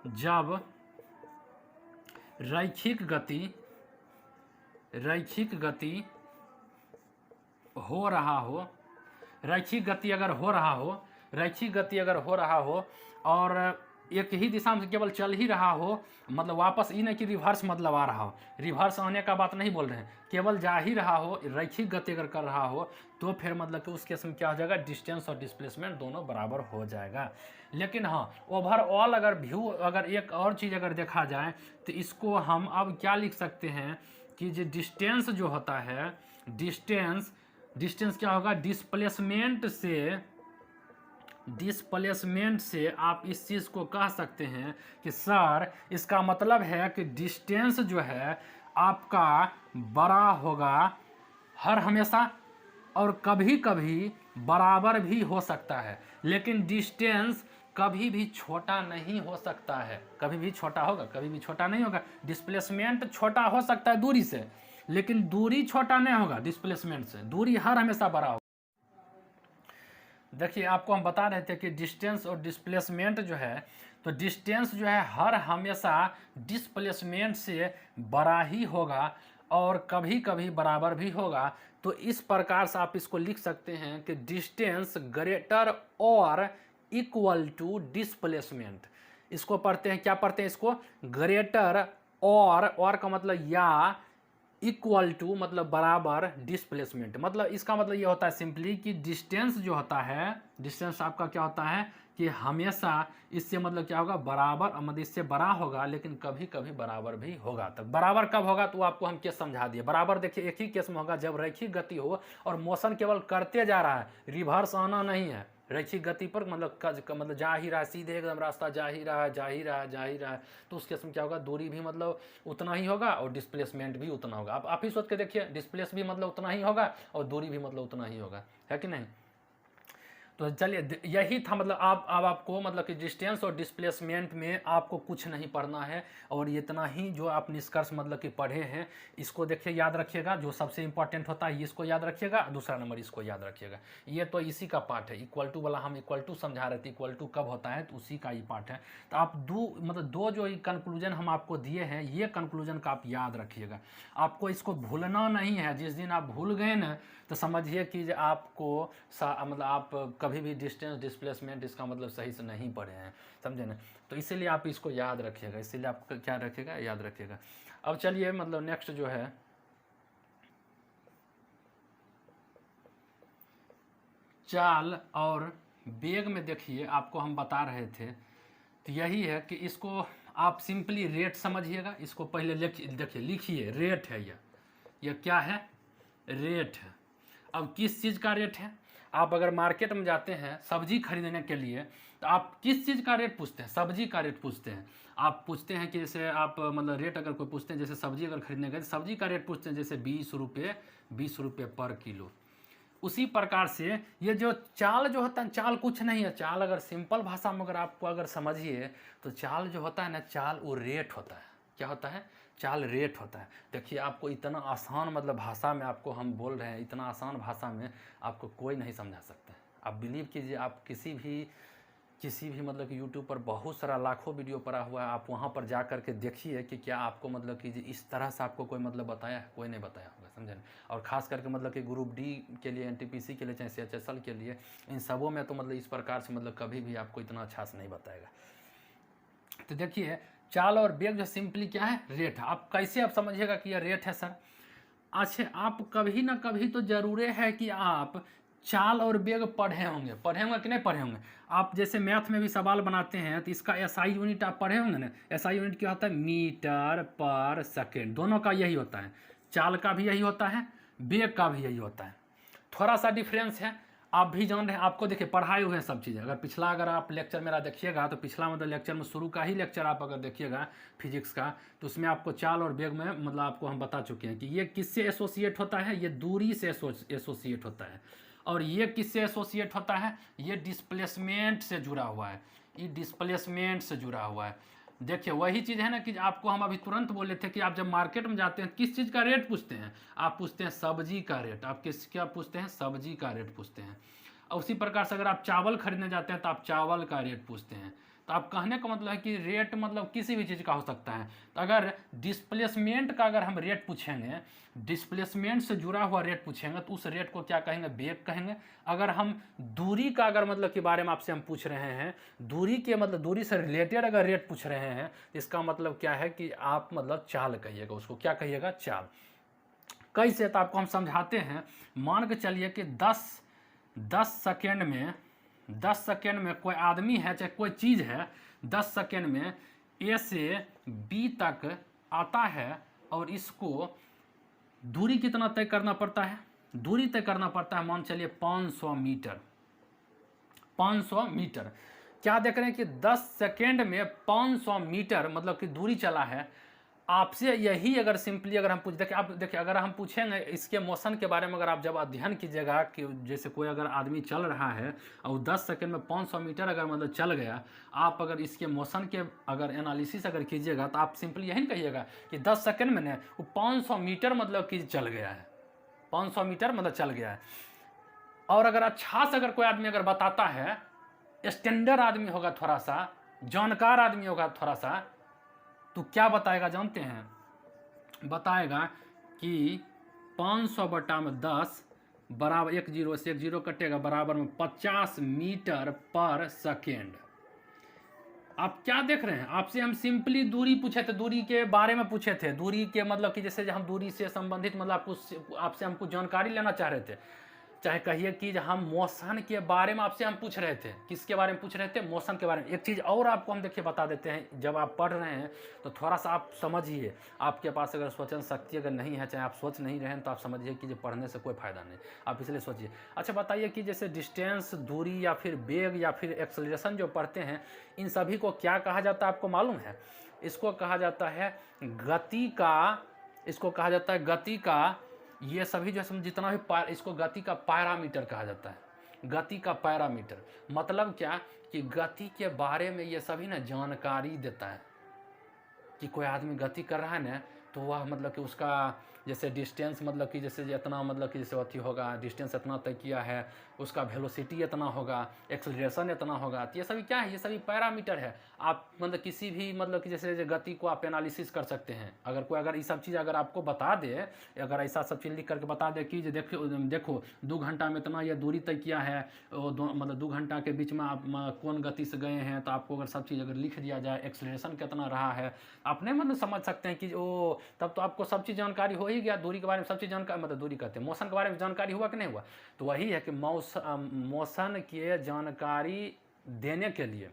जब रैखिक गति हो रहा हो, रैखिक गति अगर हो रहा हो और एक ही दिशा में केवल चल ही रहा हो, मतलब वापस ये नहीं कि रिवर्स मतलब आ रहा हो, रिवर्स आने का बात नहीं बोल रहे हैं, केवल जा ही रहा हो, रैखिक गति अगर कर रहा हो तो फिर मतलब कि उस केस में क्या हो जाएगा, डिस्टेंस और डिस्प्लेसमेंट दोनों बराबर हो जाएगा। लेकिन हाँ, ओवरऑल अगर एक और चीज़ अगर देखा जाए तो इसको हम अब क्या लिख सकते हैं कि जो डिस्टेंस जो होता है, डिस्टेंस क्या होगा, डिस्प्लेसमेंट से आप इस चीज़ को कह सकते हैं कि सर इसका मतलब है कि डिस्टेंस जो है आपका बड़ा होगा हर हमेशा, और कभी कभी बराबर भी हो सकता है, लेकिन डिस्टेंस कभी भी छोटा नहीं हो सकता है। कभी भी छोटा होगा, कभी भी छोटा नहीं होगा। डिस्प्लेसमेंट छोटा हो सकता है दूरी से, लेकिन दूरी छोटा नहीं होगा डिस्प्लेसमेंट से, दूरी हर हमेशा बड़ा होगा। देखिए आपको हम बता रहे थे कि डिस्टेंस और डिस्प्लेसमेंट जो है, तो डिस्टेंस जो है हर हमेशा डिस्प्लेसमेंट से बड़ा ही होगा और कभी कभी बराबर भी होगा। तो इस प्रकार से आप इसको लिख सकते हैं कि डिस्टेंस ग्रेटर और इक्वल टू डिस्प्लेसमेंट। इसको पढ़ते हैं, क्या पढ़ते हैं इसको, ग्रेटर और का मतलब या, इक्वल टू मतलब बराबर, डिस्प्लेसमेंट मतलब इसका मतलब ये होता है सिंपली कि डिस्टेंस जो होता है, डिस्टेंस आपका क्या होता है कि हमेशा इससे मतलब क्या होगा, बराबर मतलब इससे बड़ा होगा, लेकिन कभी कभी बराबर भी होगा। तब बराबर कब होगा तो आपको हम केस समझा दिए। बराबर देखिए एक ही केस में होगा, जब रैखिक गति हो और मोशन केवल करते जा रहा है, रिवर्स आना नहीं है। रैखिक गति पर मतलब जा ही रहा है, सीधे एकदम रास्ता जा ही रहा है, तो उस केस में क्या होगा, दूरी भी मतलब उतना ही होगा और डिस्प्लेसमेंट भी उतना होगा। आप ही सोच के देखिए, डिस्प्लेस भी मतलब उतना ही होगा और दूरी भी मतलब उतना ही होगा, है कि नहीं। तो चलिए यही था, मतलब अब आपको मतलब कि डिस्टेंस और डिस्प्लेसमेंट में आपको कुछ नहीं पढ़ना है, और इतना ही जो आप निष्कर्ष मतलब कि पढ़े हैं इसको देखिए, याद रखिएगा। जो सबसे इंपॉर्टेंट होता है इसको याद रखिएगा, दूसरा नंबर इसको याद रखिएगा। ये तो इसी का पार्ट है, इक्वल टू वाला हम इक्वल टू समझा रहे थे, इक्वल टू कब होता है तो उसी का ही पार्ट है। तो आप दो जो कंक्लूजन हम आपको दिए हैं, ये कंक्लूजन का आप याद रखिएगा, आपको इसको भूलना नहीं है। जिस दिन आप भूल गए ना तो समझिए कि आपको मतलब आप कभी भी डिस्टेंस डिस्प्लेसमेंट इसका मतलब सही से नहीं पढ़े हैं, समझे ना। तो इसीलिए आप इसको याद रखिएगा, इसीलिए आप क्या रखिएगा, याद रखिएगा। अब चलिए मतलब नेक्स्ट जो है चाल और वेग में देखिए, आपको हम बता रहे थे तो यही है कि इसको आप सिंपली रेट समझिएगा। इसको पहले देखिए, लिखिए रेट है, यह क्या है, रेट है। अब किस चीज़ का रेट है, आप अगर मार्केट में जाते हैं सब्जी खरीदने के लिए तो आप किस चीज़ का रेट पूछते हैं? सब्जी का रेट पूछते हैं। आप पूछते हैं कि जैसे आप मतलब रेट अगर कोई पूछते हैं, जैसे सब्जी अगर खरीदने गए सब्जी का रेट पूछते हैं जैसे 20 रुपये पर किलो। उसी प्रकार से ये जो चाल जो होता है, चाल कुछ नहीं है। चाल अगर सिंपल भाषा में अगर आपको अगर समझिए तो चाल जो होता है ना, चाल वो रेट होता है। क्या होता है? चाल रेट होता है। देखिए आपको इतना आसान मतलब भाषा में आपको हम बोल रहे हैं, इतना आसान भाषा में आपको कोई नहीं समझा सकता है। आप बिलीव कीजिए, आप किसी भी मतलब कि यूट्यूब पर बहुत सारा लाखों वीडियो पड़ा हुआ है, आप वहाँ पर जा कर के देखिए कि क्या आपको मतलब कि इस तरह से आपको कोई मतलब बताया है? कोई नहीं बताया होगा, समझे? और ख़ास करके मतलब कि ग्रुप डी के लिए, एनटीपीसी के लिए, चाहे सीएचएसएल के लिए, इन सबों में तो मतलब इस प्रकार से मतलब कभी भी आपको इतना अच्छा से नहीं बताएगा। तो देखिए चाल और बेग जो सिंपली क्या है? रेट है। आप कैसे आप समझिएगा कि यह रेट है सर? अच्छा, आप कभी ना कभी तो ज़रूर है कि आप चाल और बेग पढ़े होंगे कि नहीं पढ़े होंगे? आप जैसे मैथ में भी सवाल बनाते हैं तो इसका एसआई यूनिट आप पढ़े होंगे ना। एसआई यूनिट क्या होता है? मीटर पर सेकेंड। दोनों का यही होता है, चाल का भी यही होता है, बेग का भी यही होता है। थोड़ा सा डिफरेंस है, आप भी जान रहे हैं। आपको देखिए पढ़ाए हुए हैं सब चीज़ें। अगर पिछला अगर आप लेक्चर मेरा देखिएगा तो पिछला मतलब लेक्चर में शुरू का ही लेक्चर आप अगर देखिएगा फिजिक्स का, तो उसमें आपको चाल और बेग में मतलब आपको हम बता चुके हैं कि ये किससे एसोसिएट होता है? ये दूरी से एसोसिएट होता है। और ये किससे एसोसिएट होता है? ये डिस्प्लेसमेंट से जुड़ा हुआ है। ये डिस्प्लेसमेंट से जुड़ा हुआ है। देखिए वही चीज़ है ना कि आपको हम अभी तुरंत बोले थे कि आप जब मार्केट में जाते हैं किस चीज़ का रेट पूछते हैं? आप पूछते हैं सब्जी का रेट। आप क्या पूछते हैं? सब्जी का रेट पूछते हैं। और उसी प्रकार से अगर आप चावल खरीदने जाते हैं तो आप चावल का रेट पूछते हैं। तो आप कहने का मतलब है कि रेट मतलब किसी भी चीज़ का हो सकता है। तो अगर डिस्प्लेसमेंट का अगर हम रेट पूछेंगे, डिस्प्लेसमेंट से जुड़ा हुआ रेट पूछेंगे तो उस रेट को क्या कहेंगे? बेग कहेंगे। अगर हम दूरी का अगर मतलब के बारे में आपसे हम पूछ रहे हैं, दूरी के मतलब दूरी से रिलेटेड अगर रेट पूछ रहे हैं तो इसका मतलब क्या है कि आप मतलब चाल कहिएगा उसको। क्या कहिएगा? चाल। कैसे? तो आपको हम समझाते हैं। मान के चलिए कि 10 सेकेंड में कोई आदमी है चाहे कोई चीज़ है, 10 सेकेंड में ए से बी तक आता है और इसको दूरी कितना तय करना पड़ता है? दूरी तय करना पड़ता है मान चलिए 500 मीटर। 500 मीटर। क्या देख रहे हैं कि 10 सेकेंड में 500 मीटर मतलब कि दूरी चला है। आपसे यही अगर सिंपली अगर हम देखिए अगर हम पूछेंगे इसके मोशन के बारे में, अगर आप जब अध्ययन कीजिएगा कि जैसे कोई अगर आदमी चल रहा है और 10 सेकेंड में 500 मीटर अगर मतलब चल गया, आप अगर इसके मोशन के अगर एनालिसिस अगर कीजिएगा तो आप सिंपली यही कहिएगा कि 10 सेकेंड में ना वो 500 मीटर मतलब कि चल गया है। 500 मीटर मतलब चल गया है। और अगर अच्छा से अगर कोई आदमी अगर बताता है, स्टैंडर्ड आदमी होगा, थोड़ा सा जानकार आदमी होगा थोड़ा सा, तो क्या बताएगा जानते हैं? बताएगा कि 500/10 बराबर 10 से 10 कटेगा बराबर में 50 मीटर पर सेकेंड। आप क्या देख रहे हैं? आपसे हम सिंपली दूरी पूछे थे, दूरी के बारे में पूछे थे। दूरी के मतलब कि जैसे हम दूरी से संबंधित मतलब आपसे हम कुछ जानकारी लेना चाह रहे थे। चाहे कहिए कि हम मोशन के बारे में आपसे हम पूछ रहे थे। किसके बारे में पूछ रहे थे? मोशन के बारे में। एक चीज़ और आपको हम देखिए बता देते हैं, जब आप पढ़ रहे हैं तो थोड़ा सा आप समझिए। आपके पास अगर सोचन शक्ति अगर नहीं है, चाहे आप सोच नहीं रहे हैं, तो आप समझिए कि जो पढ़ने से कोई फ़ायदा नहीं, आप इसलिए सोचिए। अच्छा बताइए कि जैसे डिस्टेंस, दूरी या फिर बेग या फिर एक्सेलरेशन जो पढ़ते हैं, इन सभी को क्या कहा जाता है आपको मालूम है? इसको कहा जाता है गति का। इसको कहा जाता है गति का। ये सभी जो है जितना भी इसको गति का पैरामीटर कहा जाता है। गति का पैरामीटर मतलब क्या कि गति के बारे में ये सभी ना जानकारी देता है कि कोई आदमी गति कर रहा है ना, तो वह मतलब कि उसका जैसे डिस्टेंस मतलब कि जैसे इतना मतलब कि जैसे अथी होगा, डिस्टेंस इतना तय किया है, उसका वेलोसिटी इतना होगा, एक्सेलरेशन इतना होगा। तो ये सभी क्या है? ये सभी पैरामीटर है। आप मतलब किसी भी मतलब कि जैसे गति को आप एनालिसिस कर सकते हैं। अगर कोई अगर ये सब चीज़ अगर आपको बता दे, अगर ऐसा सब चीज़ लिख करके बता दे कि देखो 2 घंटा में इतना ये दूरी तय किया है, मतलब 2 घंटा के बीच में आप कौन गति से गए हैं, तो आपको अगर सब चीज़ अगर लिख दिया जाए, एक्सेलरेशन कितना रहा है, आपने मतलब समझ सकते हैं कि ओ तब तो आपको सब चीज़ जानकारी हो ही गया। दूरी के बारे में सब चीज़ जानकारी, मतलब दूरी कहते हैं मोशन के बारे में जानकारी हुआ कि नहीं हुआ? तो वही है कि मोशन की जानकारी देने के लिए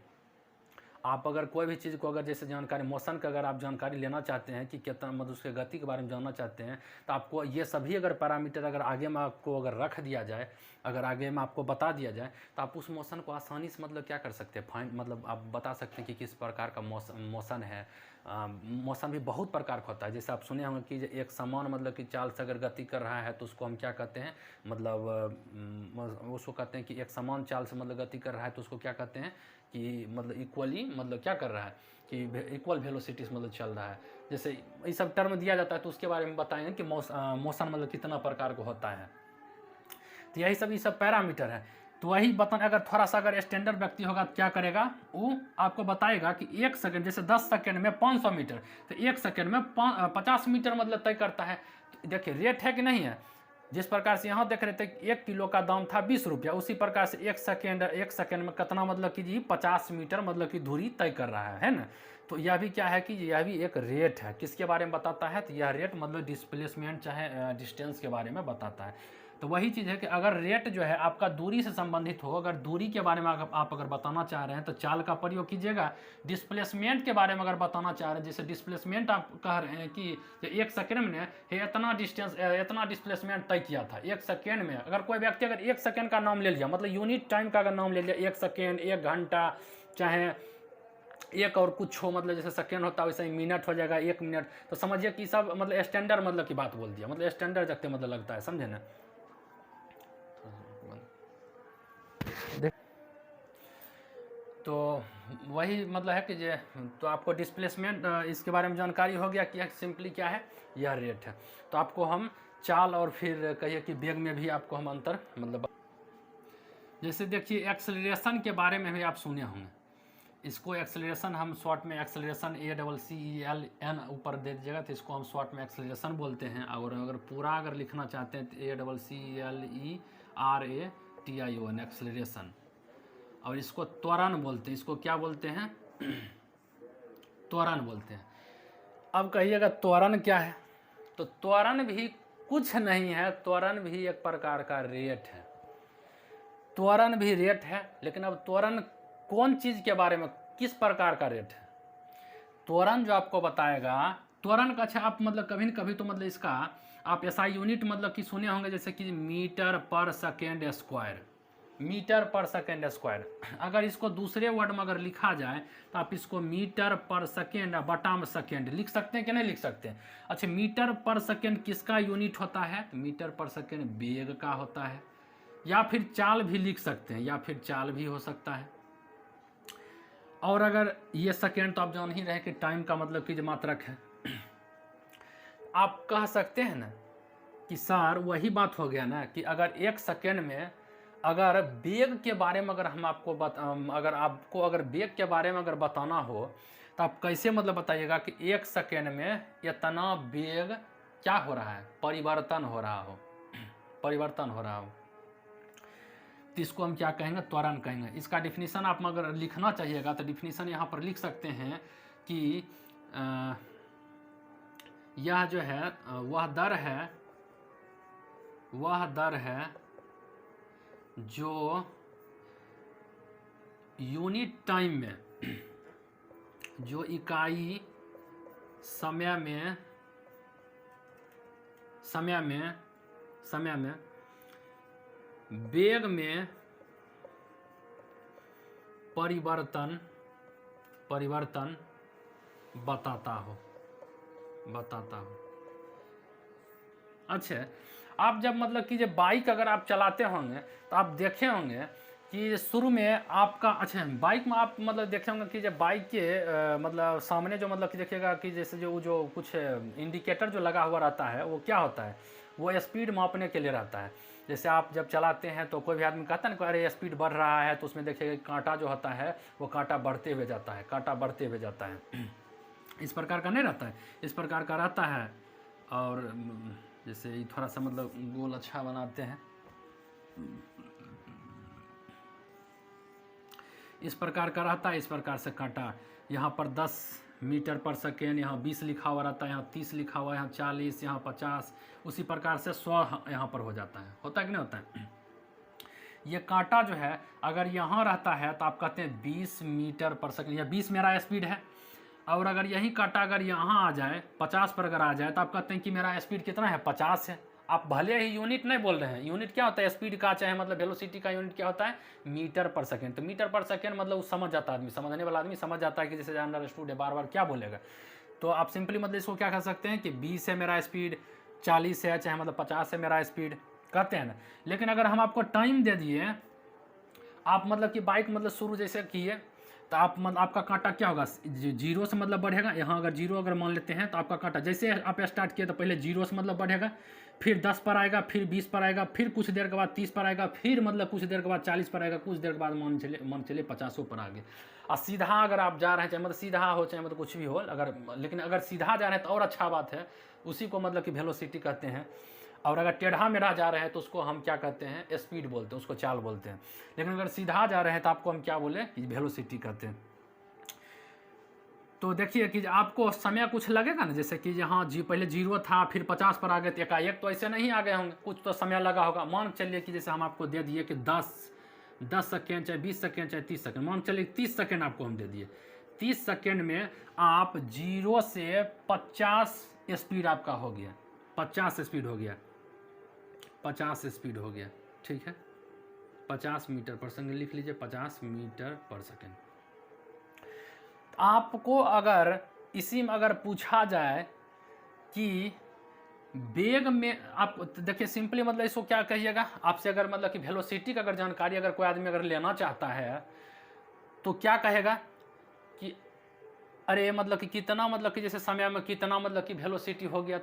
आप अगर कोई भी चीज़ को अगर जैसे जानकारी मोशन का अगर आप जानकारी लेना चाहते हैं कि कितना मतलब उसके गति के बारे में जानना चाहते हैं, तो आपको ये सभी अगर पैरामीटर अगर आगे में आपको अगर रख दिया जाए, अगर आगे में आपको बता दिया जाए, तो आप उस मोशन को आसानी से मतलब क्या कर सकते हैं, फाइंड मतलब आप बता सकते हैं कि किस प्रकार का मोशन है। मोशन भी बहुत प्रकार का होता है। जैसे आप सुने होंगे कि एक समान मतलब कि चाल से अगर गति कर रहा है तो उसको हम क्या कहते हैं, मतलब उसको कहते हैं कि एक समान चाल से मतलब गति कर रहा है तो उसको क्या कहते हैं कि मतलब इक्वली मतलब क्या कर रहा है कि इक्वल वेलोसिटी से मतलब चल रहा है। जैसे ये सब टर्म दिया जाता है तो उसके बारे में बताएंगे कि मोशन मतलब कितना प्रकार का होता है। तो यही सब ये सब पैरामीटर है। तो वही बता, अगर थोड़ा सा अगर स्टैंडर्ड व्यक्ति होगा तो क्या करेगा, वो आपको बताएगा कि 1 सेकंड, जैसे 10 सेकंड में 500 मीटर, तो 1 सेकंड में 50 मीटर मतलब तय करता है। तो देखिए रेट है कि नहीं है। जिस प्रकार से यहाँ देख रहे थे 1 किलो का दाम था 20 रुपया, उसी प्रकार से 1 सेकंड में कितना मतलब कि जी 50 मीटर मतलब कि दूरी तय कर रहा है ना। तो यह भी क्या है कि यह भी एक रेट है। किसके बारे में बताता है, तो यह रेट मतलब डिस्प्लेसमेंट चाहे डिस्टेंस के बारे में बताता है। तो वही चीज़ है कि अगर रेट जो है आपका दूरी से संबंधित हो, अगर दूरी के बारे में आप अगर बताना चाह रहे हैं तो चाल का प्रयोग कीजिएगा। डिस्प्लेसमेंट के बारे में अगर बताना चाह रहे हैं, जैसे डिस्प्लेसमेंट आप कह रहे हैं कि 1 सेकंड में इतना डिस्टेंस इतना डिस्प्लेसमेंट तय किया था 1 सेकंड में। अगर कोई व्यक्ति अगर 1 सेकंड का नाम ले लिया, मतलब यूनिट टाइम का अगर नाम ले लिया, 1 सेकंड, 1 घंटा, चाहे एक और कुछ हो, मतलब जैसे सेकेंड होता है वैसे ही मिनट हो जाएगा, 1 मिनट, तो समझिए कि सब मतलब स्टैंडर्ड मतलब की बात बोल दिया, मतलब स्टैंडर्ड जगते मतलब लगता है, समझे ना। तो वही मतलब है कि जे तो आपको डिस्प्लेसमेंट इसके बारे में जानकारी हो गया कि सिंपली क्या है, यह रेट है। तो आपको हम चाल और फिर कहिए कि वेग में भी आपको हम अंतर मतलब, जैसे देखिए एक्सेलरेशन के बारे में भी आप सुने होंगे। इसको एक्सेलरेशन हम शॉर्ट में एक्सेलरेशन ACCELN ऊपर दे दीजिएगा तो इसको हम शॉर्ट में एक्सेलरेशन बोलते हैं। और अगर पूरा अगर लिखना चाहते हैं तो ACCLERATION एक्सेलरेशन। और इसको त्वरण बोलते हैं। इसको क्या बोलते हैं, त्वरण बोलते हैं। अब कहिएगा त्वरण क्या है, तो त्वरण भी कुछ नहीं है, त्वरण भी एक प्रकार का रेट है। त्वरण भी रेट है, लेकिन अब त्वरण कौन चीज़ के बारे में, किस प्रकार का रेट है। त्वरण जो आपको बताएगा, त्वरण का अच्छा आप मतलब कभी न कभी तो मतलब इसका आप SI यूनिट मतलब कि सुने होंगे, जैसे कि मीटर पर सेकेंड स्क्वायर, मीटर पर सेकेंड स्क्वायर। अगर इसको दूसरे वर्ड में अगर लिखा जाए तो आप इसको मीटर पर सेकेंड बटा में सेकेंड लिख सकते हैं कि नहीं लिख सकते हैं। अच्छा, मीटर पर सेकेंड किसका यूनिट होता है, तो मीटर पर सेकेंड वेग का होता है। या फिर चाल भी लिख सकते हैं, या फिर चाल भी हो सकता है। और अगर ये सेकेंड तो आप जान ही रहे कि टाइम का मतलब कि जो मात्रक है। आप कह सकते हैं ना कि सर वही बात हो गया ना कि अगर 1 सेकेंड में अगर वेग के बारे में अगर हम आपको अगर आपको अगर वेग के बारे में अगर बताना हो तो आप कैसे मतलब बताइएगा कि 1 सेकेंड में इतना वेग क्या हो रहा है, परिवर्तन हो रहा हो, परिवर्तन हो रहा हो, तो इसको हम क्या कहेंगे, त्वरण कहेंगे। इसका डिफिनीशन आप अगर लिखना चाहिएगा तो डिफिनीशन यहाँ पर लिख सकते हैं कि यह जो है वह दर है जो यूनिट टाइम में, जो इकाई समय में वेग में परिवर्तन बताता हो। अच्छा, आप जब मतलब कि जब बाइक अगर आप चलाते होंगे तो आप देखे होंगे कि शुरू में आपका, अच्छा बाइक में आप मतलब देखे होंगे कि जब बाइक के मतलब सामने जो मतलब कि देखिएगा कि जैसे जो कुछ इंडिकेटर जो लगा हुआ रहता है वो क्या होता है, वो स्पीड मापने के लिए रहता है। जैसे आप जब चलाते हैं तो कोई भी आदमी कहता है ना कि अरे स्पीड बढ़ रहा है, तो उसमें देखिएगा कांटा जो होता है वो कांटा बढ़ते हुए जाता है, कांटा बढ़ते हुए जाता है। इस प्रकार का नहीं रहता है, इस प्रकार का रहता है। और जैसे थोड़ा सा मतलब गोल अच्छा बनाते हैं, इस प्रकार का रहता है। इस प्रकार से कांटा यहाँ पर 10 मीटर पर सेकेंड, यहाँ 20 लिखा हुआ रहता है, यहाँ 30 लिखा हुआ है, यहाँ 40, यहाँ 50, उसी प्रकार से 100 यहाँ पर हो जाता है। होता है कि नहीं होता है। ये कांटा जो है अगर यहाँ रहता है तो आप कहते हैं 20 मीटर पर सेकंड, या 20 मेरा स्पीड है। और अगर यही कांटा अगर यहाँ आ जाए 50 पर अगर आ जाए तो आप कहते हैं कि मेरा स्पीड कितना है, 50 है। आप भले ही यूनिट नहीं बोल रहे हैं, यूनिट क्या होता है स्पीड का, चाहे मतलब वेलोसिटी का यूनिट क्या होता है, मीटर पर सेकंड। तो मीटर पर सेकंड मतलब समझ जाता है आदमी, समझने वाला आदमी समझ जाता है कि जैसे अंडरस्टूड है, बार बार क्या बोलेगा। तो आप सिंपली मतलब इसको क्या कर सकते हैं कि 20 है मेरा स्पीड, 40 है, चाहे मतलब 50 है मेरा स्पीड, कहते हैं ना। लेकिन अगर हम आपको टाइम दे दिए, आप मतलब कि बाइक मतलब शुरू जैसे किए तो आप मतलब आपका कांटा क्या होगा, जीरो से मतलब बढ़ेगा। यहाँ अगर जीरो अगर मान लेते हैं तो आपका कांटा जैसे आप स्टार्ट किए तो पहले जीरो से मतलब बढ़ेगा, फिर 10 पर आएगा, फिर 20 पर आएगा, फिर कुछ देर के बाद 30 पर आएगा, फिर मतलब कुछ देर के बाद 40 पर आएगा, कुछ देर के बाद मान चले 50 पर आ गए। और सीधा अगर आप जा रहे हैं, चाहे मतलब सीधा हो चाहे मतलब कुछ भी हो, अगर लेकिन अगर सीधा जा रहे हैं तो और अच्छा बात है, उसी को मतलब कि वेलोसिटी कहते हैं। और अगर टेढ़ा मेढ़ा जा रहे हैं तो उसको हम क्या कहते हैं, स्पीड बोलते हैं, उसको चाल बोलते हैं। लेकिन अगर सीधा जा रहे हैं तो आपको हम क्या बोले, वेलोसिटी कहते हैं। तो देखिए कि आपको समय कुछ लगेगा ना, जैसे कि यहाँ पहले जीरो था फिर 50 पर आ गए, तो एकाएक तो ऐसे नहीं आ गए होंगे, कुछ तो समय लगा होगा। मान चलिए कि जैसे हम आपको दे दिए कि 10 सेकेंड, चाहे 20 सेकेंड, चाहे 30 सेकेंड, मान चलिए 30 सेकेंड आपको हम दे दिए। 30 सेकेंड में आप 0 से 50 स्पीड आपका हो गया, 50 स्पीड हो गया, 50 स्पीड हो गया, ठीक है। 50 मीटर पर सेकेंड लिख लीजिए, 50 मीटर पर सेकेंड। आपको अगर इसी में अगर पूछा जाए कि वेग में, आप देखिए सिंपली मतलब इसको क्या कहिएगा, आपसे अगर मतलब कि वेलोसिटी का अगर जानकारी अगर कोई आदमी अगर लेना चाहता है तो क्या कहेगा कि अरे मतलब कि कितना, मतलब कि जैसे समय में कितना मतलब कि वेलोसिटी हो गया,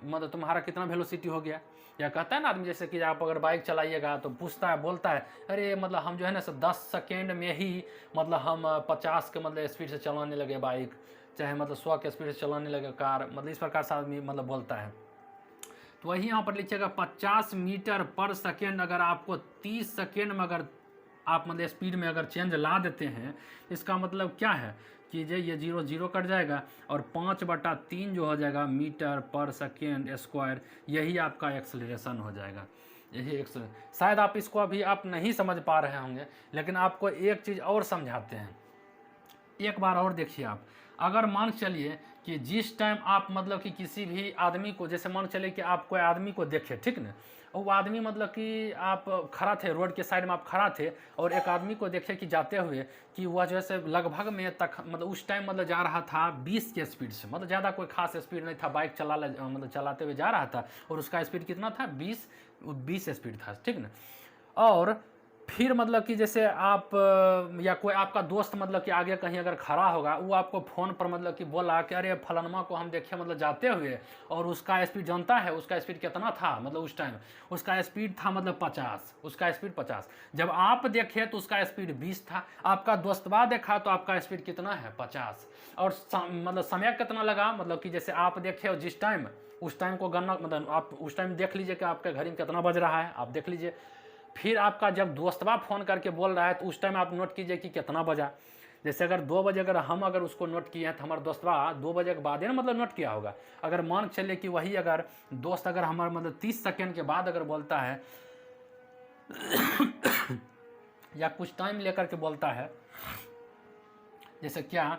मतलब तुम्हारा कितना वेलोसिटी हो गया। या कहता है ना आदमी, जैसे कि आप अगर बाइक चलाइएगा तो पूछता है, बोलता है अरे मतलब हम जो है ना 10 सेकेंड में ही मतलब हम 50 के मतलब स्पीड से चलाने लगे बाइक, चाहे मतलब 100 के स्पीड से चलाने लगे कार, मतलब इस प्रकार से आदमी मतलब बोलता है। तो वही यहाँ पर लिखिएगा 50 मीटर पर सेकेंड। अगर आपको 30 सेकेंड में अगर आप मतलब स्पीड में अगर चेंज ला देते हैं, इसका मतलब क्या है कि ये 0 0 कट जाएगा और 5/3 जो हो जाएगा मीटर पर सेकेंड स्क्वायर, यही आपका एक्सेलरेशन हो जाएगा, यही एक्सेलरेशन। शायद आप इसको अभी आप नहीं समझ पा रहे होंगे, लेकिन आपको एक चीज़ और समझाते हैं, एक बार और देखिए आप। अगर मान चलिए कि जिस टाइम आप मतलब कि किसी भी आदमी को, जैसे मान चलिए कि आप कोई आदमी को देखे, ठीक ना, वो आदमी मतलब कि आप खड़ा थे रोड के साइड में, आप खड़ा थे और एक आदमी को देखे कि जाते हुए कि वह जो है लगभग में तक मतलब उस टाइम मतलब जा रहा था 20 के स्पीड से, मतलब ज़्यादा कोई खास स्पीड नहीं था, बाइक मतलब चलाते हुए जा रहा था और उसका स्पीड कितना था, 20 स्पीड था, ठीक ना। और फिर मतलब कि जैसे आप या कोई आपका दोस्त मतलब कि आगे कहीं अगर खड़ा होगा, वो आपको फ़ोन पर मतलब कि बोला कि अरे फलानमा को हम देखे मतलब जाते हुए, और उसका स्पीड जानता है उसका स्पीड कितना था, मतलब उस टाइम उसका स्पीड था मतलब 50, उसका स्पीड 50। जब आप देखे तो उसका स्पीड 20 था, आपका दोस्तबा देखा तो आपका स्पीड कितना है, 50। और मतलब समय कितना लगा, मतलब कि जैसे आप देखे और जिस टाइम, उस टाइम को गणना, मतलब आप उस टाइम देख लीजिए कि आपके घड़ी में कितना बज रहा है, आप देख लीजिए। फिर आपका जब दोस्तबा फ़ोन करके बोल रहा है तो उस टाइम आप नोट कीजिए कि कितना बजा। जैसे अगर 2 बजे अगर हम अगर उसको नोट किए हैं तो हमारा दोस्तबा 2 बजे के बाद ही ना मतलब नोट किया होगा। अगर मान चले कि वही अगर दोस्त अगर हमारा मतलब 30 सेकेंड के बाद अगर बोलता है या कुछ टाइम लेकर के बोलता है, जैसे क्या,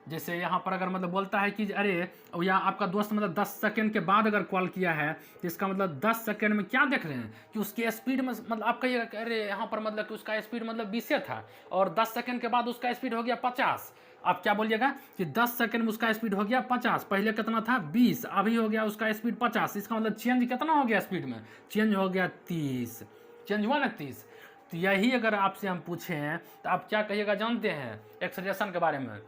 जैसे यहाँ पर अगर मतलब बोलता है कि अरे, या आपका दोस्त मतलब 10 सेकेंड के बाद अगर कॉल किया है तो इसका मतलब 10 सेकेंड में क्या देख रहे हैं कि उसकी स्पीड में मतलब आप कहिएगा कि अरे यहाँ पर मतलब कि उसका स्पीड मतलब 20 था और 10 सेकेंड के बाद उसका स्पीड हो गया 50। आप क्या बोलिएगा कि 10 सेकेंड में उसका स्पीड हो गया 50, पहले कितना था 20, अभी हो गया उसका स्पीड 50। इसका मतलब चेंज कितना हो गया स्पीड में, चेंज हो गया 30, चेंज हुआ ना 30। तो यही अगर आपसे हम पूछें तो आप क्या कहिएगा जानते हैं एक्सेलरेशन के बारे में,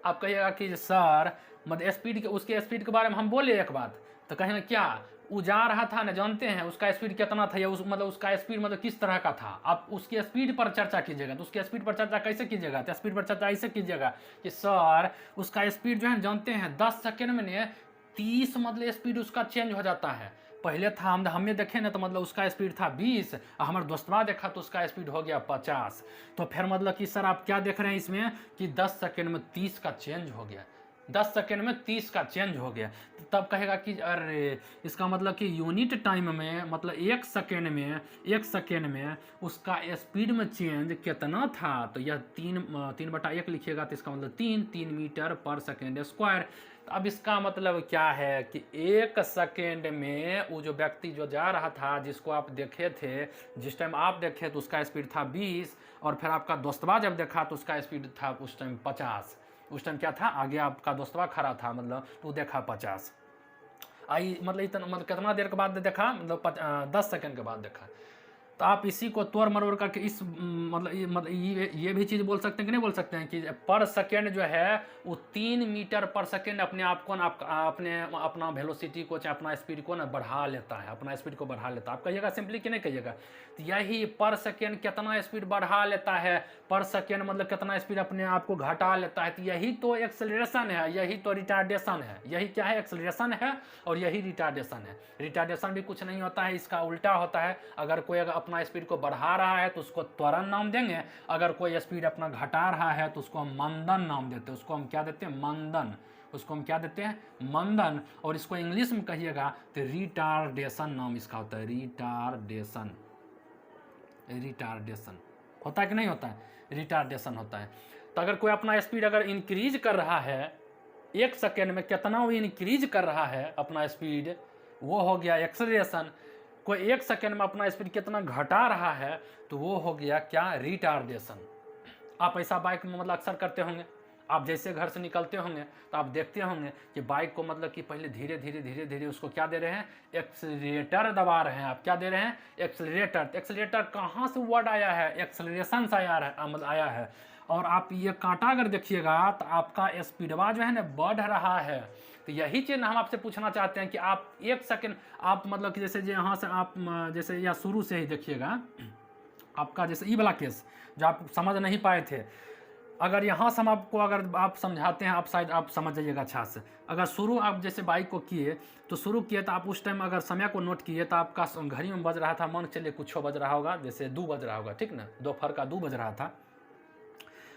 आप कहिएगा कि सर मतलब स्पीड के, उसके स्पीड के बारे में हम बोले एक बात, तो कहेंगे क्या वो जा रहा था ना, जानते हैं उसका स्पीड कितना था, या मतलब उसका स्पीड मतलब किस तरह का था। आप उसकी स्पीड पर चर्चा कीजिएगा, तो उसकी स्पीड पर चर्चा कैसे कीजिएगा, तो स्पीड पर चर्चा ऐसे कीजिएगा कि सर उसका स्पीड जो है जानते हैं 10 सेकेंड में 30 मतलब स्पीड उसका चेंज हो जाता है। पहले था हमें देखे ना तो मतलब उसका स्पीड था 20, और हमारे दोस्तवा देखा तो उसका स्पीड हो गया 50। तो फिर मतलब कि सर आप क्या देख रहे हैं इसमें कि 10 सेकेंड में 30 का चेंज हो गया। 10 सेकेंड में 30 का चेंज हो गया, तो तब कहेगा कि अरे इसका मतलब कि यूनिट टाइम में, मतलब 1 सेकेंड में उसका स्पीड में चेंज कितना था। तो यह 3/1 लिखिएगा, तो इसका मतलब 3 मीटर पर सेकेंड स्क्वायर। तो अब इसका मतलब क्या है कि 1 सेकेंड में वो जो व्यक्ति जो जा रहा था, जिसको आप देखे थे, जिस टाइम आप देखे तो उसका स्पीड था 20, और फिर आपका दोस्तवा जब देखा तो उसका स्पीड था उस टाइम 50। उस टाइम क्या था, आगे आपका दोस्तवा खड़ा था, मतलब तो देखा 50। आई मतलब इतना, मतलब कितना देर के बाद देखा, मतलब 10 सेकंड के बाद देखा। तो आप इसी को तोड़ मरोड़ करके इस मतलब ये भी चीज़ बोल सकते हैं कि नहीं बोल सकते हैं कि पर सेकेंड जो है वो 3 मीटर पर सेकेंड अपने आप को ना अपना वेलोसिटी को, चाहे अपना स्पीड को ना बढ़ा लेता है, अपना स्पीड को बढ़ा लेता है। आप कहिएगा सिंपली कि नहीं कहिएगा। तो यही पर सेकेंड कितना स्पीड बढ़ा लेता है, पर सेकेंड मतलब कितना स्पीड अपने आप को घटा लेता है। तो यही तो एक्सेलरेशन है, यही तो रिटार्डेशन है। यही क्या है, एक्सेलरेशन है, और यही रिटार्डेशन है। रिटार्डेशन भी कुछ नहीं होता है, इसका उल्टा होता है। अगर कोई अपना स्पीड को बढ़ा रहा है तो उसको त्वरण नाम देंगे, अगर कोई स्पीड अपना घटा रहा है तो उसको हम मंदन नाम देते हैं। उसको हम क्या देते हैं, मंदन। उसको हम क्या देते हैं, मंदन। और इसको इंग्लिश में कहिएगा तो रिटार्डेशन नाम इसका होता है, रिटार्डेशन। रिटार्डेशन होता है कि नहीं होता है, रिटार्डेशन होता है। तो अगर कोई अपना स्पीड अगर इंक्रीज कर रहा है 1 सेकेंड में, कितना वो इंक्रीज कर रहा है अपना स्पीड, वो हो गया एक्सेलरेशन। कोई 1 सेकेंड में अपना स्पीड कितना घटा रहा है तो वो हो गया क्या, रिटार्डेशन। आप ऐसा बाइक में मतलब अक्सर करते होंगे। आप जैसे घर से निकलते होंगे तो आप देखते होंगे कि बाइक को मतलब कि पहले धीरे धीरे धीरे धीरे उसको क्या दे रहे हैं, एक्सीलरेटर दबा रहे हैं। आप क्या दे रहे हैं, एक्सीलरेटर। एक्सीलरेटर कहाँ से वर्ड आया है, एक्सेलरेशन से आया है। और आप ये कांटा अगर देखिएगा तो आपका स्पीडवा जो है ना बढ़ रहा है। तो यही चीज़ हम आपसे पूछना चाहते हैं कि आप 1 सेकेंड, आप मतलब कि जैसे यहाँ से आप जैसे या शुरू से ही देखिएगा, आपका जैसे ई वाला केस जो आप समझ नहीं पाए थे, अगर यहाँ से हम आपको अगर आप समझाते हैं, आप शायद आप समझ जाइएगा अच्छा से। अगर शुरू आप जैसे बाइक को किए तो शुरू किए तो आप उस टाइम अगर समय को नोट किए तो आपका घड़ी में बज रहा था, मान चलिए कुछ बज रहा होगा, जैसे 2 बज रहा होगा, ठीक ना, दोपहर का 2 बज रहा था,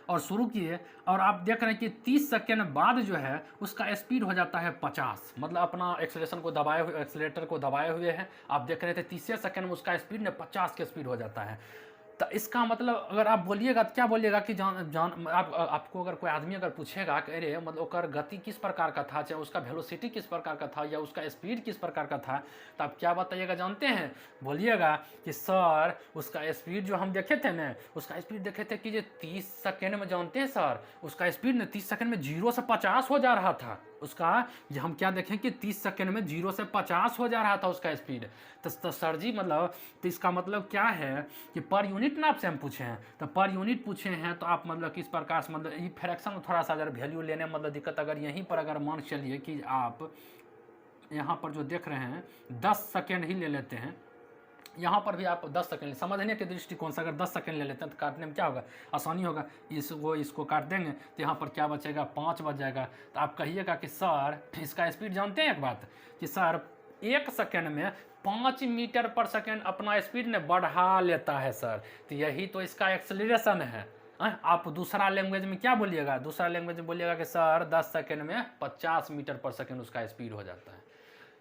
और शुरू किए और आप देख रहे हैं कि 30 सेकेंड बाद जो है उसका स्पीड हो जाता है 50। मतलब अपना एक्सेलरेशन को दबाए हुए, एक्सेलेटर को दबाए हुए हैं, आप देख रहे थे 30 सेकेंड में उसका स्पीड ने 50 के स्पीड हो जाता है। तो इसका मतलब अगर आप बोलिएगा तो क्या बोलिएगा कि आपको अगर कोई आदमी अगर पूछेगा कि अरे मतलब उसका गति किस प्रकार का था, चाहे उसका वेलोसिटी किस प्रकार का था, या उसका स्पीड किस प्रकार का था, तो आप क्या बताइएगा जानते हैं, बोलिएगा कि सर उसका स्पीड जो हम देखे थे ना, उसका स्पीड देखे थे कि ये 30 सेकेंड में, जानते हैं सर उसका स्पीड ने 30 सेकेंड में 0 से 50 हो जा रहा था उसका। ये हम क्या देखें कि 30 सेकेंड में 0 से 50 हो जा रहा था उसका स्पीड। तो सर जी मतलब, तो इसका मतलब क्या है कि पर यूनिट ना आपसे हम पूछे हैं, तो पर यूनिट पूछे हैं तो आप मतलब किस प्रकार से, मतलब ये फ्रैक्शन में थोड़ा सा अगर वैल्यू लेने में मतलब दिक्कत, अगर यहीं पर अगर मान चलिए कि आप यहाँ पर जो देख रहे हैं 10 सेकेंड ही ले लेते हैं, यहाँ पर भी आप 10 सेकेंड समझने के दृष्टिकोण से अगर 10 सेकेंड ले लेते हैं तो काटने में क्या होगा, आसानी होगा। इसको काट देंगे तो यहाँ पर क्या बचेगा, 5 बच जाएगा। तो आप कहिएगा कि सर इसका स्पीड जानते हैं एक बात, कि सर 1 सेकेंड में 5 मीटर पर सेकेंड अपना स्पीड ने बढ़ा लेता है सर। तो यही तो इसका एक्सेलरेशन है। आप दूसरा लैंग्वेज में क्या बोलिएगा, दूसरा लैंग्वेज में बोलिएगा कि सर 10 सेकेंड में 50 मीटर पर सेकेंड उसका स्पीड हो जाता है।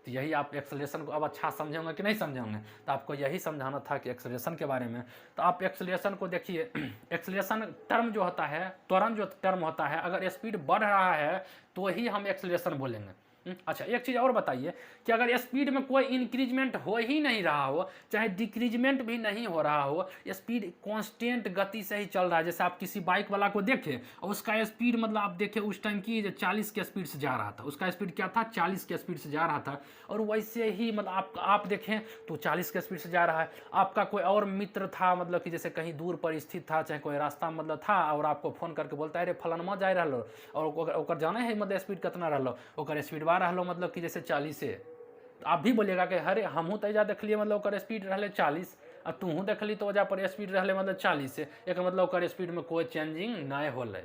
तो यही आप एक्सेलरेशन को अब अच्छा समझेंगे कि नहीं समझेंगे, तो आपको यही समझाना था कि एक्सेलरेशन के बारे में। तो आप एक्सेलरेशन को देखिए, एक्सेलरेशन टर्म जो होता है, त्वरण जो टर्म होता है, अगर स्पीड बढ़ रहा है तो ही हम एक्सेलरेशन बोलेंगे। अच्छा एक चीज़ और बताइए कि अगर स्पीड में कोई इंक्रीजमेंट हो ही नहीं रहा हो, चाहे डिक्रीजमेंट भी नहीं हो रहा हो, स्पीड कांस्टेंट गति से ही चल रहा है, जैसे आप किसी बाइक वाला को देखें और उसका स्पीड मतलब आप देखें उस टाइम की 40 के स्पीड से जा रहा था, उसका स्पीड क्या था, 40 के स्पीड से जा रहा था, और वैसे ही मतलब आप देखें तो 40 के स्पीड से जा रहा है। आपका कोई और मित्र था, मतलब कि जैसे कहीं दूर पर स्थित था, चाहे कोई रास्ता मतलब था, और आपको फ़ोन करके बोलता है अरे फलानमा जा रहा, और जाने है मतलब स्पीड कितना रहा, स्पीड रहलो मतलब कि जैसे 40 है, तो आप भी बोलिएगा कि अरे हमहूँ तेजा देखलिए मतलब ओकर स्पीड रहले 40, और तूहूँ देखली तो वजह पर स्पीड रहले मतलब 40 से, एक मतलब ओकर स्पीड में कोई चेंजिंग नहीं होले।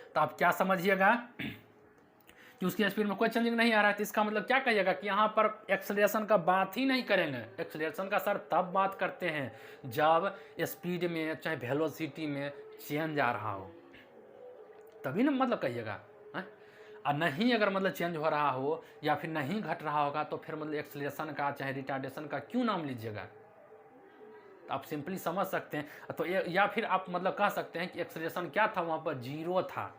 तो आप क्या समझिएगा कि उसकी स्पीड में कोई चेंजिंग नहीं आ रहा है, तो इसका मतलब क्या कहिएगा कि यहाँ पर एक्सेलरेशन का बात ही नहीं करेंगे। एक्सेलरेशन का सर तब बात करते हैं जब स्पीड में चाहे वेलोसिटी में चेंज आ रहा हो, तभी ना मतलब कहिएगा। और नहीं अगर मतलब चेंज हो रहा हो या फिर नहीं घट रहा होगा तो फिर मतलब एक्सेलरेशन का चाहे रिटार्डेशन का क्यों नाम लीजिएगा। तो आप सिंपली समझ सकते हैं। तो या फिर आप मतलब कह सकते हैं कि एक्सेलरेशन क्या था, वहाँ पर जीरो था।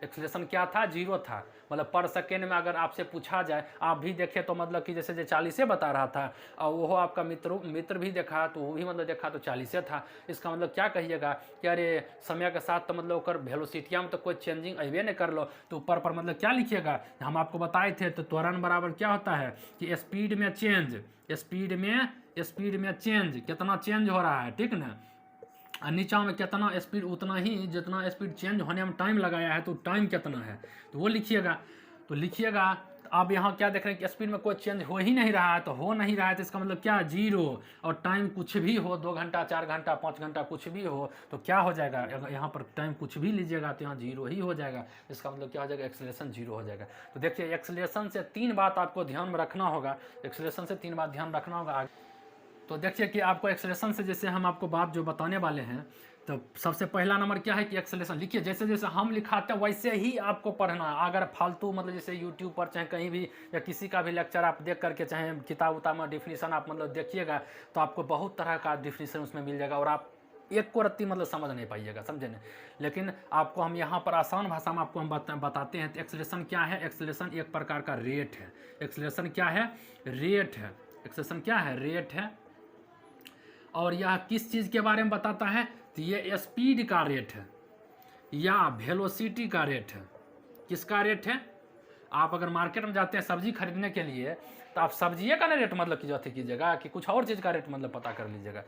एक्सेलरेशन क्या था, जीरो था। मतलब पर सेकेंड में अगर आपसे पूछा जाए, आप भी देखें तो मतलब कि जैसे 40 बता रहा था और वो आपका मित्र भी देखा तो वो भी मतलब देखा तो 40 था। इसका मतलब क्या कहिएगा कि अरे समय के साथ तो मतलब ओकर वेलोसिटिया में तो कोई चेंजिंग अबे नहीं कर लो। तो ऊपर पर मतलब क्या लिखिएगा, हम आपको बताए थे। तो त्वरण बराबर क्या होता है कि स्पीड में चेंज, स्पीड में चेंज, कितना चेंज हो रहा है, ठीक ना। और नीचा में कितना स्पीड, उतना ही जितना स्पीड चेंज होने में टाइम लगाया है तो टाइम कितना है, तो वो लिखिएगा। तो लिखिएगा। आप यहाँ क्या देख रहे हैं कि स्पीड में कोई चेंज हो ही नहीं रहा है, तो हो नहीं रहा है तो इसका मतलब क्या, जीरो। और टाइम कुछ भी हो, 2 घंटा 4 घंटा 5 घंटा कुछ भी हो, तो क्या हो जाएगा, यहाँ पर टाइम कुछ भी लीजिएगा तो यहाँ जीरो ही हो जाएगा। इसका मतलब क्या हो जाएगा, एक्सेलरेशन जीरो हो जाएगा। तो देखिए एक्सेलरेशन से 3 बात आपको ध्यान में रखना होगा, एक्सेलरेशन से 3 बात ध्यान रखना होगा। तो देखिए कि आपको एक्सेलरेशन से जैसे हम आपको बात जो बताने वाले हैं, तो सबसे पहला नंबर क्या है कि एक्सेलरेशन लिखिए। जैसे जैसे हम लिखाते हैं वैसे ही आपको पढ़ना है। अगर फालतू मतलब जैसे यूट्यूब पर चाहे कहीं भी या किसी का भी लेक्चर आप देख करके चाहे किताब उताब में डिफिनीसन आप मतलब देखिएगा तो आपको बहुत तरह का डिफिनीसन उसमें मिल जाएगा और आप एक को रत्ती मतलब समझ नहीं पाइएगा, समझे नहीं। लेकिन आपको हम यहाँ पर आसान भाषा में आपको हम बताते हैं। तो एक्सेलरेशन क्या है, एक्सेलरेशन एक प्रकार का रेट है। एक्सेलरेशन क्या है, रेट है। एक्सेलरेशन क्या है, रेट है। और यह किस चीज़ के बारे में बताता है, तो ये स्पीड का रेट है या वेलोसिटी का रेट है। किसका रेट है, आप अगर मार्केट में जाते हैं सब्जी खरीदने के लिए तो आप सब्जिए का ना रेट मतलब की जाती कीजिएगा कि कुछ और चीज़ का रेट मतलब पता कर लीजिएगा।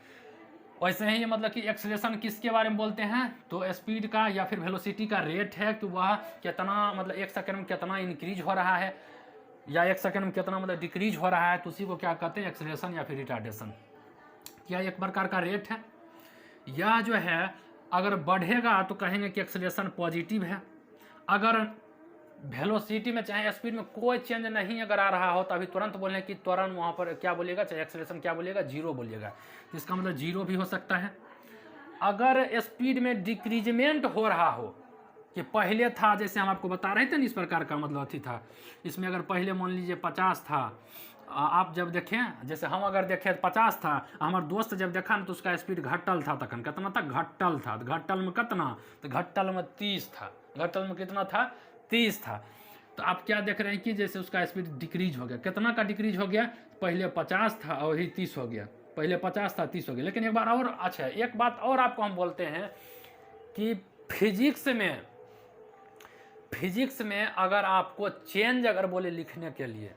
वैसे ही मतलब कि एक्सेलरेशन किसके बारे में बोलते हैं, तो स्पीड का या फिर वेलोसिटी का रेट है कि वह कितना मतलब 1 सेकंड में कितना इंक्रीज हो रहा है या 1 सेकंड में कितना मतलब डिक्रीज हो रहा है, तो उसी को क्या कहते हैं, एक्सेलरेशन या फिर रिटार्डेशन। क्या एक प्रकार का रेट है। यह जो है अगर बढ़ेगा तो कहेंगे कि एक्सेलरेशन पॉजिटिव है। अगर वेलोसिटी में चाहे स्पीड में कोई चेंज नहीं अगर आ रहा हो तो अभी तुरंत बोलें कि त्वरण वहाँ पर क्या बोलिएगा, चाहे एक्सेलरेशन क्या बोलिएगा, जीरो बोलिएगा। तो इसका मतलब जीरो भी हो सकता है। अगर स्पीड में डिक्रीजमेंट हो रहा हो कि पहले था, जैसे हम आपको बता रहे थे ना इस प्रकार का मतलब अथी था, इसमें अगर पहले मान लीजिए 50 था, आप जब देखें जैसे हम अगर देखें 50 था, हमारे दोस्त जब देखा ना तो उसका स्पीड घटल था, तखन कितना था, घटल था। घटल में कितना, तो घटल में 30 था। घटल में कितना था, 30 था। तो आप क्या देख रहे हैं कि जैसे उसका स्पीड डिक्रीज हो गया। कितना का डिक्रीज हो गया, पहले 50 था और ही 30 हो गया। पहले 50 था 30 हो गया। लेकिन एक बार और, अच्छा एक बात और आपको हम बोलते हैं कि फिजिक्स में अगर आपको चेंज अगर बोले लिखने के लिए,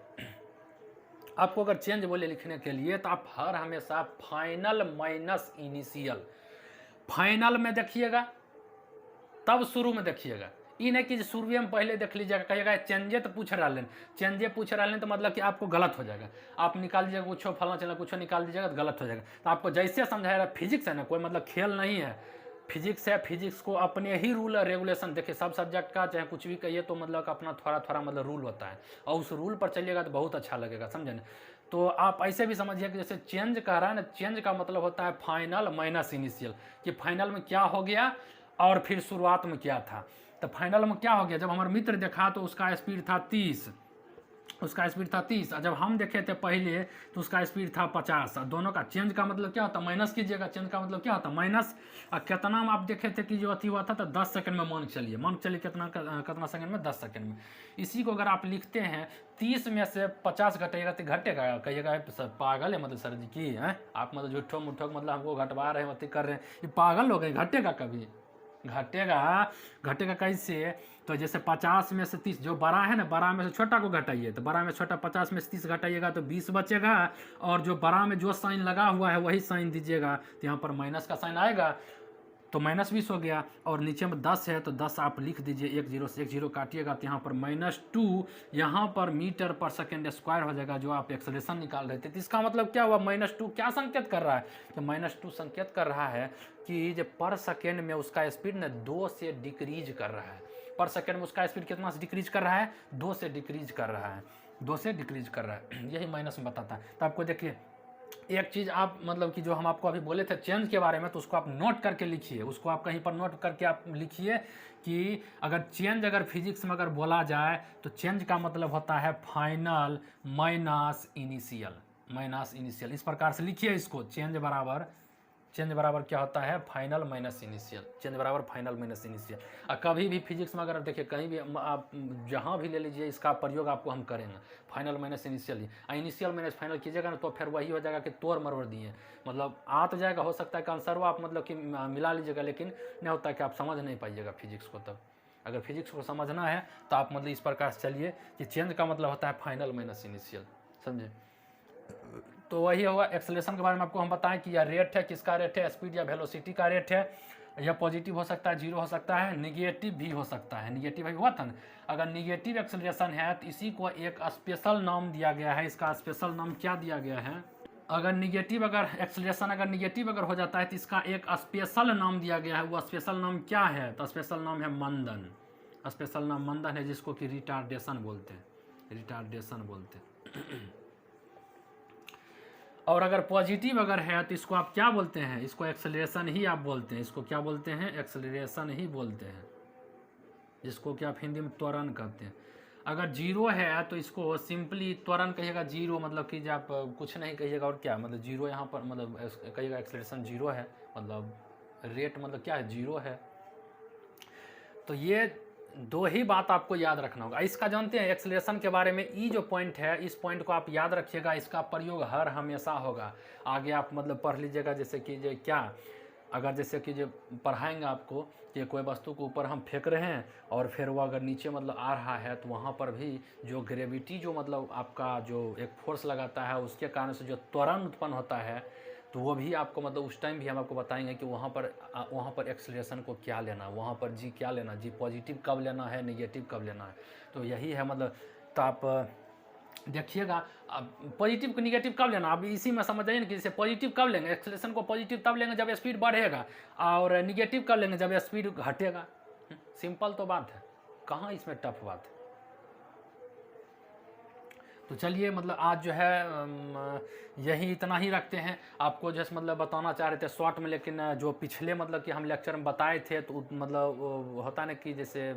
आपको अगर चेंज बोले लिखने के लिए तो आप हर हमेशा फाइनल माइनस इनिशियल, फाइनल में देखिएगा तब शुरू में देखिएगा। ये नहीं कि शुरू में पहले देख लीजिएगा, कहिएगा चेंजे तो पूछ रहा है, चेंजे पूछ रहा है तो मतलब कि आपको गलत हो जाएगा। आप निकाल दीजिएगा कुछ फलना चला कुछ निकाल दीजिएगा तो गलत हो जाएगा। तो आपको जैसे समझाया, फिजिक्स है ना, कोई मतलब खेल नहीं है, फिजिक्स है। फिजिक्स को अपने ही रूल और रेगुलेशन, देखिए सब सब्जेक्ट का चाहे कुछ भी कहिए तो मतलब अपना थोड़ा थोड़ा मतलब रूल होता है और उस रूल पर चलिएगा तो बहुत अच्छा लगेगा, समझे ना। तो आप ऐसे भी समझिए कि जैसे चेंज कह रहा है ना, चेंज का मतलब होता है फाइनल माइनस इनिशियल, कि फाइनल में क्या हो गया और फिर शुरुआत में क्या था। तो फाइनल में क्या हो गया, जब हमारा मित्र देखा तो उसका स्पीड था 30, उसका स्पीड था 30 और जब हम देखे थे पहले तो उसका स्पीड था 50। दोनों का चेंज का मतलब क्या होता है, माइनस कीजिएगा, चेंज का मतलब क्या होता है, माइनस। और कितना में आप देखे थे कि जो अथी हुआ था तो 10 सेकंड में मान चलिए कितना सेकंड में, 10 सेकंड में। इसी को अगर आप लिखते हैं 30 में से 50 घटेगा तो घटेगा, कहिएगा पागल है मतलब सर जी की है आप, मतलब झूठो मुठो मतलब हमको घटवा रहे हैं, अथी कर रहे हैं, ये पागल हो गए, घटेगा कभी, घटेगा कैसे। तो जैसे 50 में से 30 जो बड़ा है ना, बड़ा में से छोटा को घटाइए, तो बड़ा में छोटा 50 में से 30 घटाइएगा तो 20 बचेगा। और जो बड़ा में जो साइन लगा हुआ है वही साइन दीजिएगा, तो यहाँ पर माइनस का साइन आएगा तो -20 हो गया। और नीचे में 10 है तो 10 आप लिख दीजिए, 1 0 से 1 0 काटिएगा तो यहाँ पर -2 यहाँ पर मीटर पर सेकेंड स्क्वायर हो जाएगा, जो आप एक्सेलरेशन निकाल रहे थे। तो इसका मतलब क्या हुआ, -2 क्या संकेत कर रहा है, तो -2 संकेत कर रहा है कि जो पर सेकेंड में उसका स्पीड ने 2 से डिक्रीज कर रहा है। पर सेकेंड में उसका स्पीड कितना से डिक्रीज कर रहा है, 2 से डिक्रीज कर रहा है, 2 से डिक्रीज कर रहा है। यही माइनस में बताता है। तो आपको देखिए एक चीज़ आप मतलब कि जो हम आपको अभी बोले थे चेंज के बारे में, तो उसको आप नोट करके लिखिए, उसको आप कहीं पर नोट करके आप लिखिए कि अगर चेंज अगर फिजिक्स में अगर बोला जाए तो चेंज का मतलब होता है final minus initial, minus initial. इस प्रकार से लिखिए इसको, चेंज बराबर क्या होता है, फाइनल माइनस इनिशियल, चेंज बराबर फाइनल माइनस इनिशियल। और कभी भी फिजिक्स में अगर देखिए कहीं भी आप जहाँ भी ले लीजिए इसका प्रयोग आपको हम करेंगे, final minus initial, initial minus final कीजिएगा ना तो फिर वही हो जाएगा कि तोड़ मरोड़ दिए, मतलब आ तो जाएगा, हो सकता है कि आंसर वो आप मतलब कि मिला लीजिएगा, लेकिन नहीं होता है कि आप समझ नहीं पाइएगा फिजिक्स को। तब अगर फिजिक्स को समझना है तो आप मतलब इस प्रकार से चलिए कि चेंज का मतलब होता है फाइनल माइनस इनिशियल, समझे। तो वही होगा। एक्सेलरेशन के बारे में आपको हम बताएं कि यह रेट है, किसका रेट है, स्पीड या वेलोसिटी का रेट है। यह पॉजिटिव हो सकता है, जीरो हो सकता है, निगेटिव भी हो सकता है। निगेटिव भी हुआ था ना, अगर निगेटिव एक्सेलरेशन है तो इसी को एक स्पेशल नाम दिया गया है। इसका स्पेशल नाम क्या दिया गया है, अगर निगेटिव अगर एक्सेलरेशन अगर निगेटिव अगर हो जाता है तो इसका एक स्पेशल नाम दिया गया है। वो स्पेशल नाम क्या है, तो स्पेशल नाम है मंदन। स्पेशल नाम मंदन है, जिसको कि रिटार्डेशन बोलते हैं, रिटार्डेशन बोलते हैं। और अगर पॉजिटिव अगर है तो इसको आप क्या बोलते हैं, इसको एक्सेलरेशन ही आप बोलते हैं। इसको क्या बोलते हैं, एक्सेलरेशन ही बोलते हैं, जिसको कि आप हिंदी में त्वरण कहते हैं। अगर जीरो है तो इसको सिंपली त्वरण कहिएगा, जीरो मतलब कि जब आप कुछ नहीं कहिएगा, और क्या मतलब जीरो यहाँ पर मतलब कहिएगा एक्सेलरेशन जीरो है, मतलब रेट मतलब क्या है, जीरो है। तो ये दो ही बात आपको याद रखना होगा। इसका जानते हैं एक्सेलरेशन के बारे में, ई जो पॉइंट है इस पॉइंट को आप याद रखिएगा, इसका प्रयोग हर हमेशा होगा। आगे आप मतलब पढ़ लीजिएगा, जैसे कि जो क्या अगर जैसे कि जो पढ़ाएंगे आपको कि कोई वस्तु को ऊपर हम फेंक रहे हैं और फिर वो अगर नीचे मतलब आ रहा है, तो वहाँ पर भी जो ग्रेविटी जो मतलब आपका जो एक फोर्स लगाता है उसके कारण से जो त्वरण उत्पन्न होता है, तो वो भी आपको मतलब उस टाइम भी हम आपको बताएंगे कि वहाँ पर एक्सेलरेशन को क्या लेना, वहाँ पर जी क्या लेना, जी पॉजिटिव कब लेना है, नेगेटिव कब लेना है। तो यही है मतलब। तो आप देखिएगा, अब पॉजिटिव को निगेटिव कब लेना, अब इसी में समझ जाइए ना कि जैसे पॉजिटिव कब लेंगे, एक्सेलरेशन को पॉजिटिव तब लेंगे जब स्पीड बढ़ेगा, और निगेटिव कब लेंगे जब स्पीड घटेगा। सिंपल तो बात है, कहाँ इसमें टफ बात है। तो चलिए मतलब आज जो है यही इतना ही रखते हैं। आपको जैसे मतलब बताना चाह रहे थे शॉर्ट में, लेकिन जो पिछले मतलब कि हम लेक्चर में बताए थे तो मतलब होता ना कि जैसे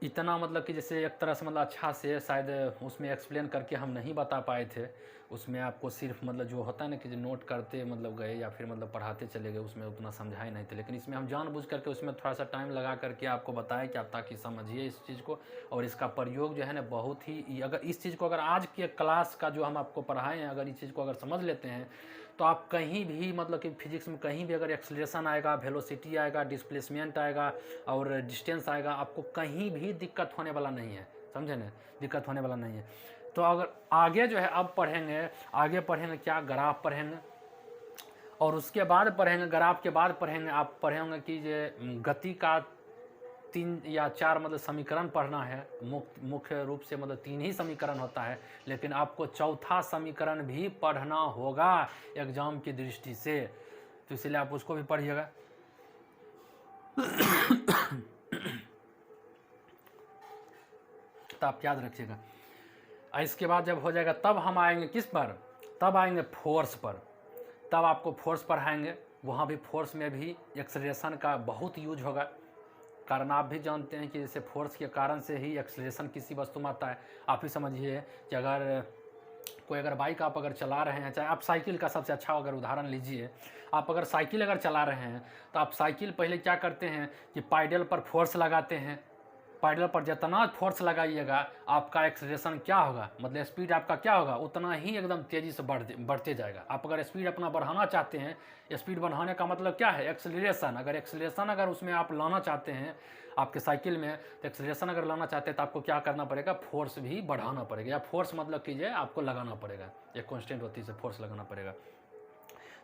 इतना मतलब कि जैसे एक तरह से मतलब अच्छा से शायद उसमें एक्सप्लेन करके हम नहीं बता पाए थे। उसमें आपको सिर्फ मतलब जो होता है ना कि जो नोट करते मतलब गए या फिर मतलब पढ़ाते चले गए, उसमें उतना समझाए नहीं थे। लेकिन इसमें हम जानबूझ करके उसमें थोड़ा सा टाइम लगा करके आपको बताएं कि आप ताकि समझिए इस चीज़ को, और इसका प्रयोग जो है ना बहुत ही, अगर इस चीज़ को अगर आज के क्लास का जो हम आपको पढ़ाए हैं अगर इस चीज़ को अगर समझ लेते हैं तो आप कहीं भी मतलब कि फिजिक्स में कहीं भी अगर एक्सेलरेशन आएगा, वेलोसिटी आएगा, डिस्प्लेसमेंट आएगा और डिस्टेंस आएगा, आपको कहीं भी दिक्कत होने वाला नहीं है, समझे ना, दिक्कत होने वाला नहीं है। तो अगर आगे जो है अब पढ़ेंगे, आगे पढ़ेंगे क्या, ग्राफ पढ़ेंगे, और उसके बाद पढ़ेंगे ग्राफ के बाद पढ़ेंगे आप पढ़ेंगे कि ये गति का 3 या 4 मतलब समीकरण पढ़ना है। मुख्य रूप से मतलब 3 ही समीकरण होता है, लेकिन आपको चौथा समीकरण भी पढ़ना होगा एग्जाम की दृष्टि से, तो इसलिए आप उसको भी पढ़िएगा। तो आप याद रखिएगा। इसके बाद जब हो जाएगा तब हम आएंगे किस पर, तब आएंगे फोर्स पर। तब आपको फोर्स पढ़ाएंगे, वहाँ भी फोर्स में भी एक्सेलरेशन का बहुत यूज होगा। कारण आप भी जानते हैं कि जैसे फोर्स के कारण से ही एक्सेलरेशन किसी वस्तु में आता है। आप ही समझिए कि अगर कोई अगर बाइक आप अगर चला रहे हैं, चाहे आप साइकिल का सबसे अच्छा अगर उदाहरण लीजिए, आप अगर साइकिल अगर चला रहे हैं तो आप साइकिल पहले क्या करते हैं कि पैडल पर फोर्स लगाते हैं। पैडल पर जितना फोर्स लगाइएगा आपका एक्सेलरेशन क्या होगा, मतलब स्पीड आपका क्या होगा, उतना ही एकदम तेज़ी से बढ़ते जाएगा। आप अगर स्पीड अपना बढ़ाना चाहते हैं, स्पीड बढ़ाने का मतलब क्या है, एक्सेलरेशन। अगर एक्सेलरेशन अगर उसमें आप लाना चाहते हैं आपके साइकिल में, तो एक्सेलरेशन अगर लाना चाहते हैं तो आपको क्या करना पड़ेगा, फोर्स भी बढ़ाना पड़ेगा, या फोर्स मतलब कीजिए आपको लगाना पड़ेगा, एक कांस्टेंट होती है फोर्स लगाना पड़ेगा।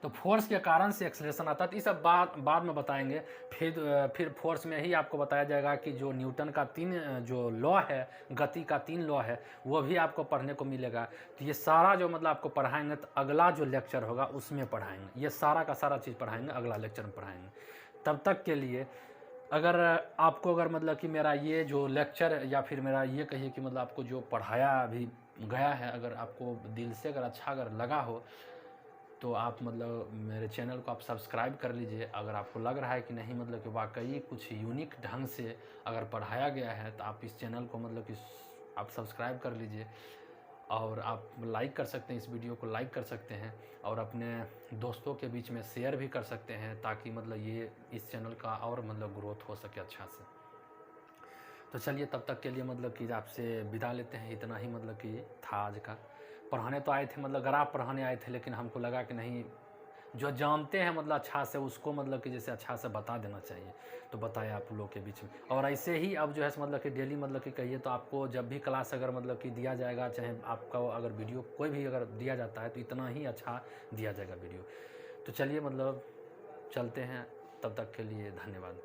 तो फोर्स के कारण से एक्सेलरेशन आता है। तो ये सब बाद में बताएंगे। फिर फोर्स में ही आपको बताया जाएगा कि जो न्यूटन का 3 जो लॉ है, गति का 3 लॉ है, वो भी आपको पढ़ने को मिलेगा। तो ये सारा जो मतलब आपको पढ़ाएंगे, तो अगला जो लेक्चर होगा उसमें पढ़ाएंगे, ये सारा का सारा चीज़ पढ़ाएंगे, अगला लेक्चर में पढ़ाएंगे। तब तक के लिए अगर आपको अगर मतलब कि मेरा ये जो लेक्चर या फिर मेरा ये कहिए कि मतलब आपको जो पढ़ाया अभी गया है, अगर आपको दिल से अगर अच्छा अगर लगा हो तो आप मतलब मेरे चैनल को आप सब्सक्राइब कर लीजिए। अगर आपको लग रहा है कि नहीं मतलब कि वाकई कुछ यूनिक ढंग से अगर पढ़ाया गया है तो आप इस चैनल को मतलब कि आप सब्सक्राइब कर लीजिए, और आप लाइक कर सकते हैं, इस वीडियो को लाइक कर सकते हैं और अपने दोस्तों के बीच में शेयर भी कर सकते हैं, ताकि मतलब ये इस चैनल का और मतलब ग्रोथ हो सके अच्छा से। तो चलिए तब तक के लिए मतलब कि आपसे विदा लेते हैं। इतना ही मतलब कि था आज का। पढ़ाने तो आए थे, मतलब ग्राफ पढ़ाने आए थे, लेकिन हमको लगा कि नहीं, जो जानते हैं मतलब अच्छा से उसको मतलब कि जैसे अच्छा से बता देना चाहिए, तो बताया आप लोगों के बीच में। और ऐसे ही अब जो है मतलब कि डेली मतलब कि कहिए तो आपको जब भी क्लास अगर मतलब कि दिया जाएगा, चाहे आपका अगर वीडियो कोई भी अगर दिया जाता है तो इतना ही अच्छा दिया जाएगा वीडियो। तो चलिए मतलब चलते हैं, तब तक के लिए धन्यवाद।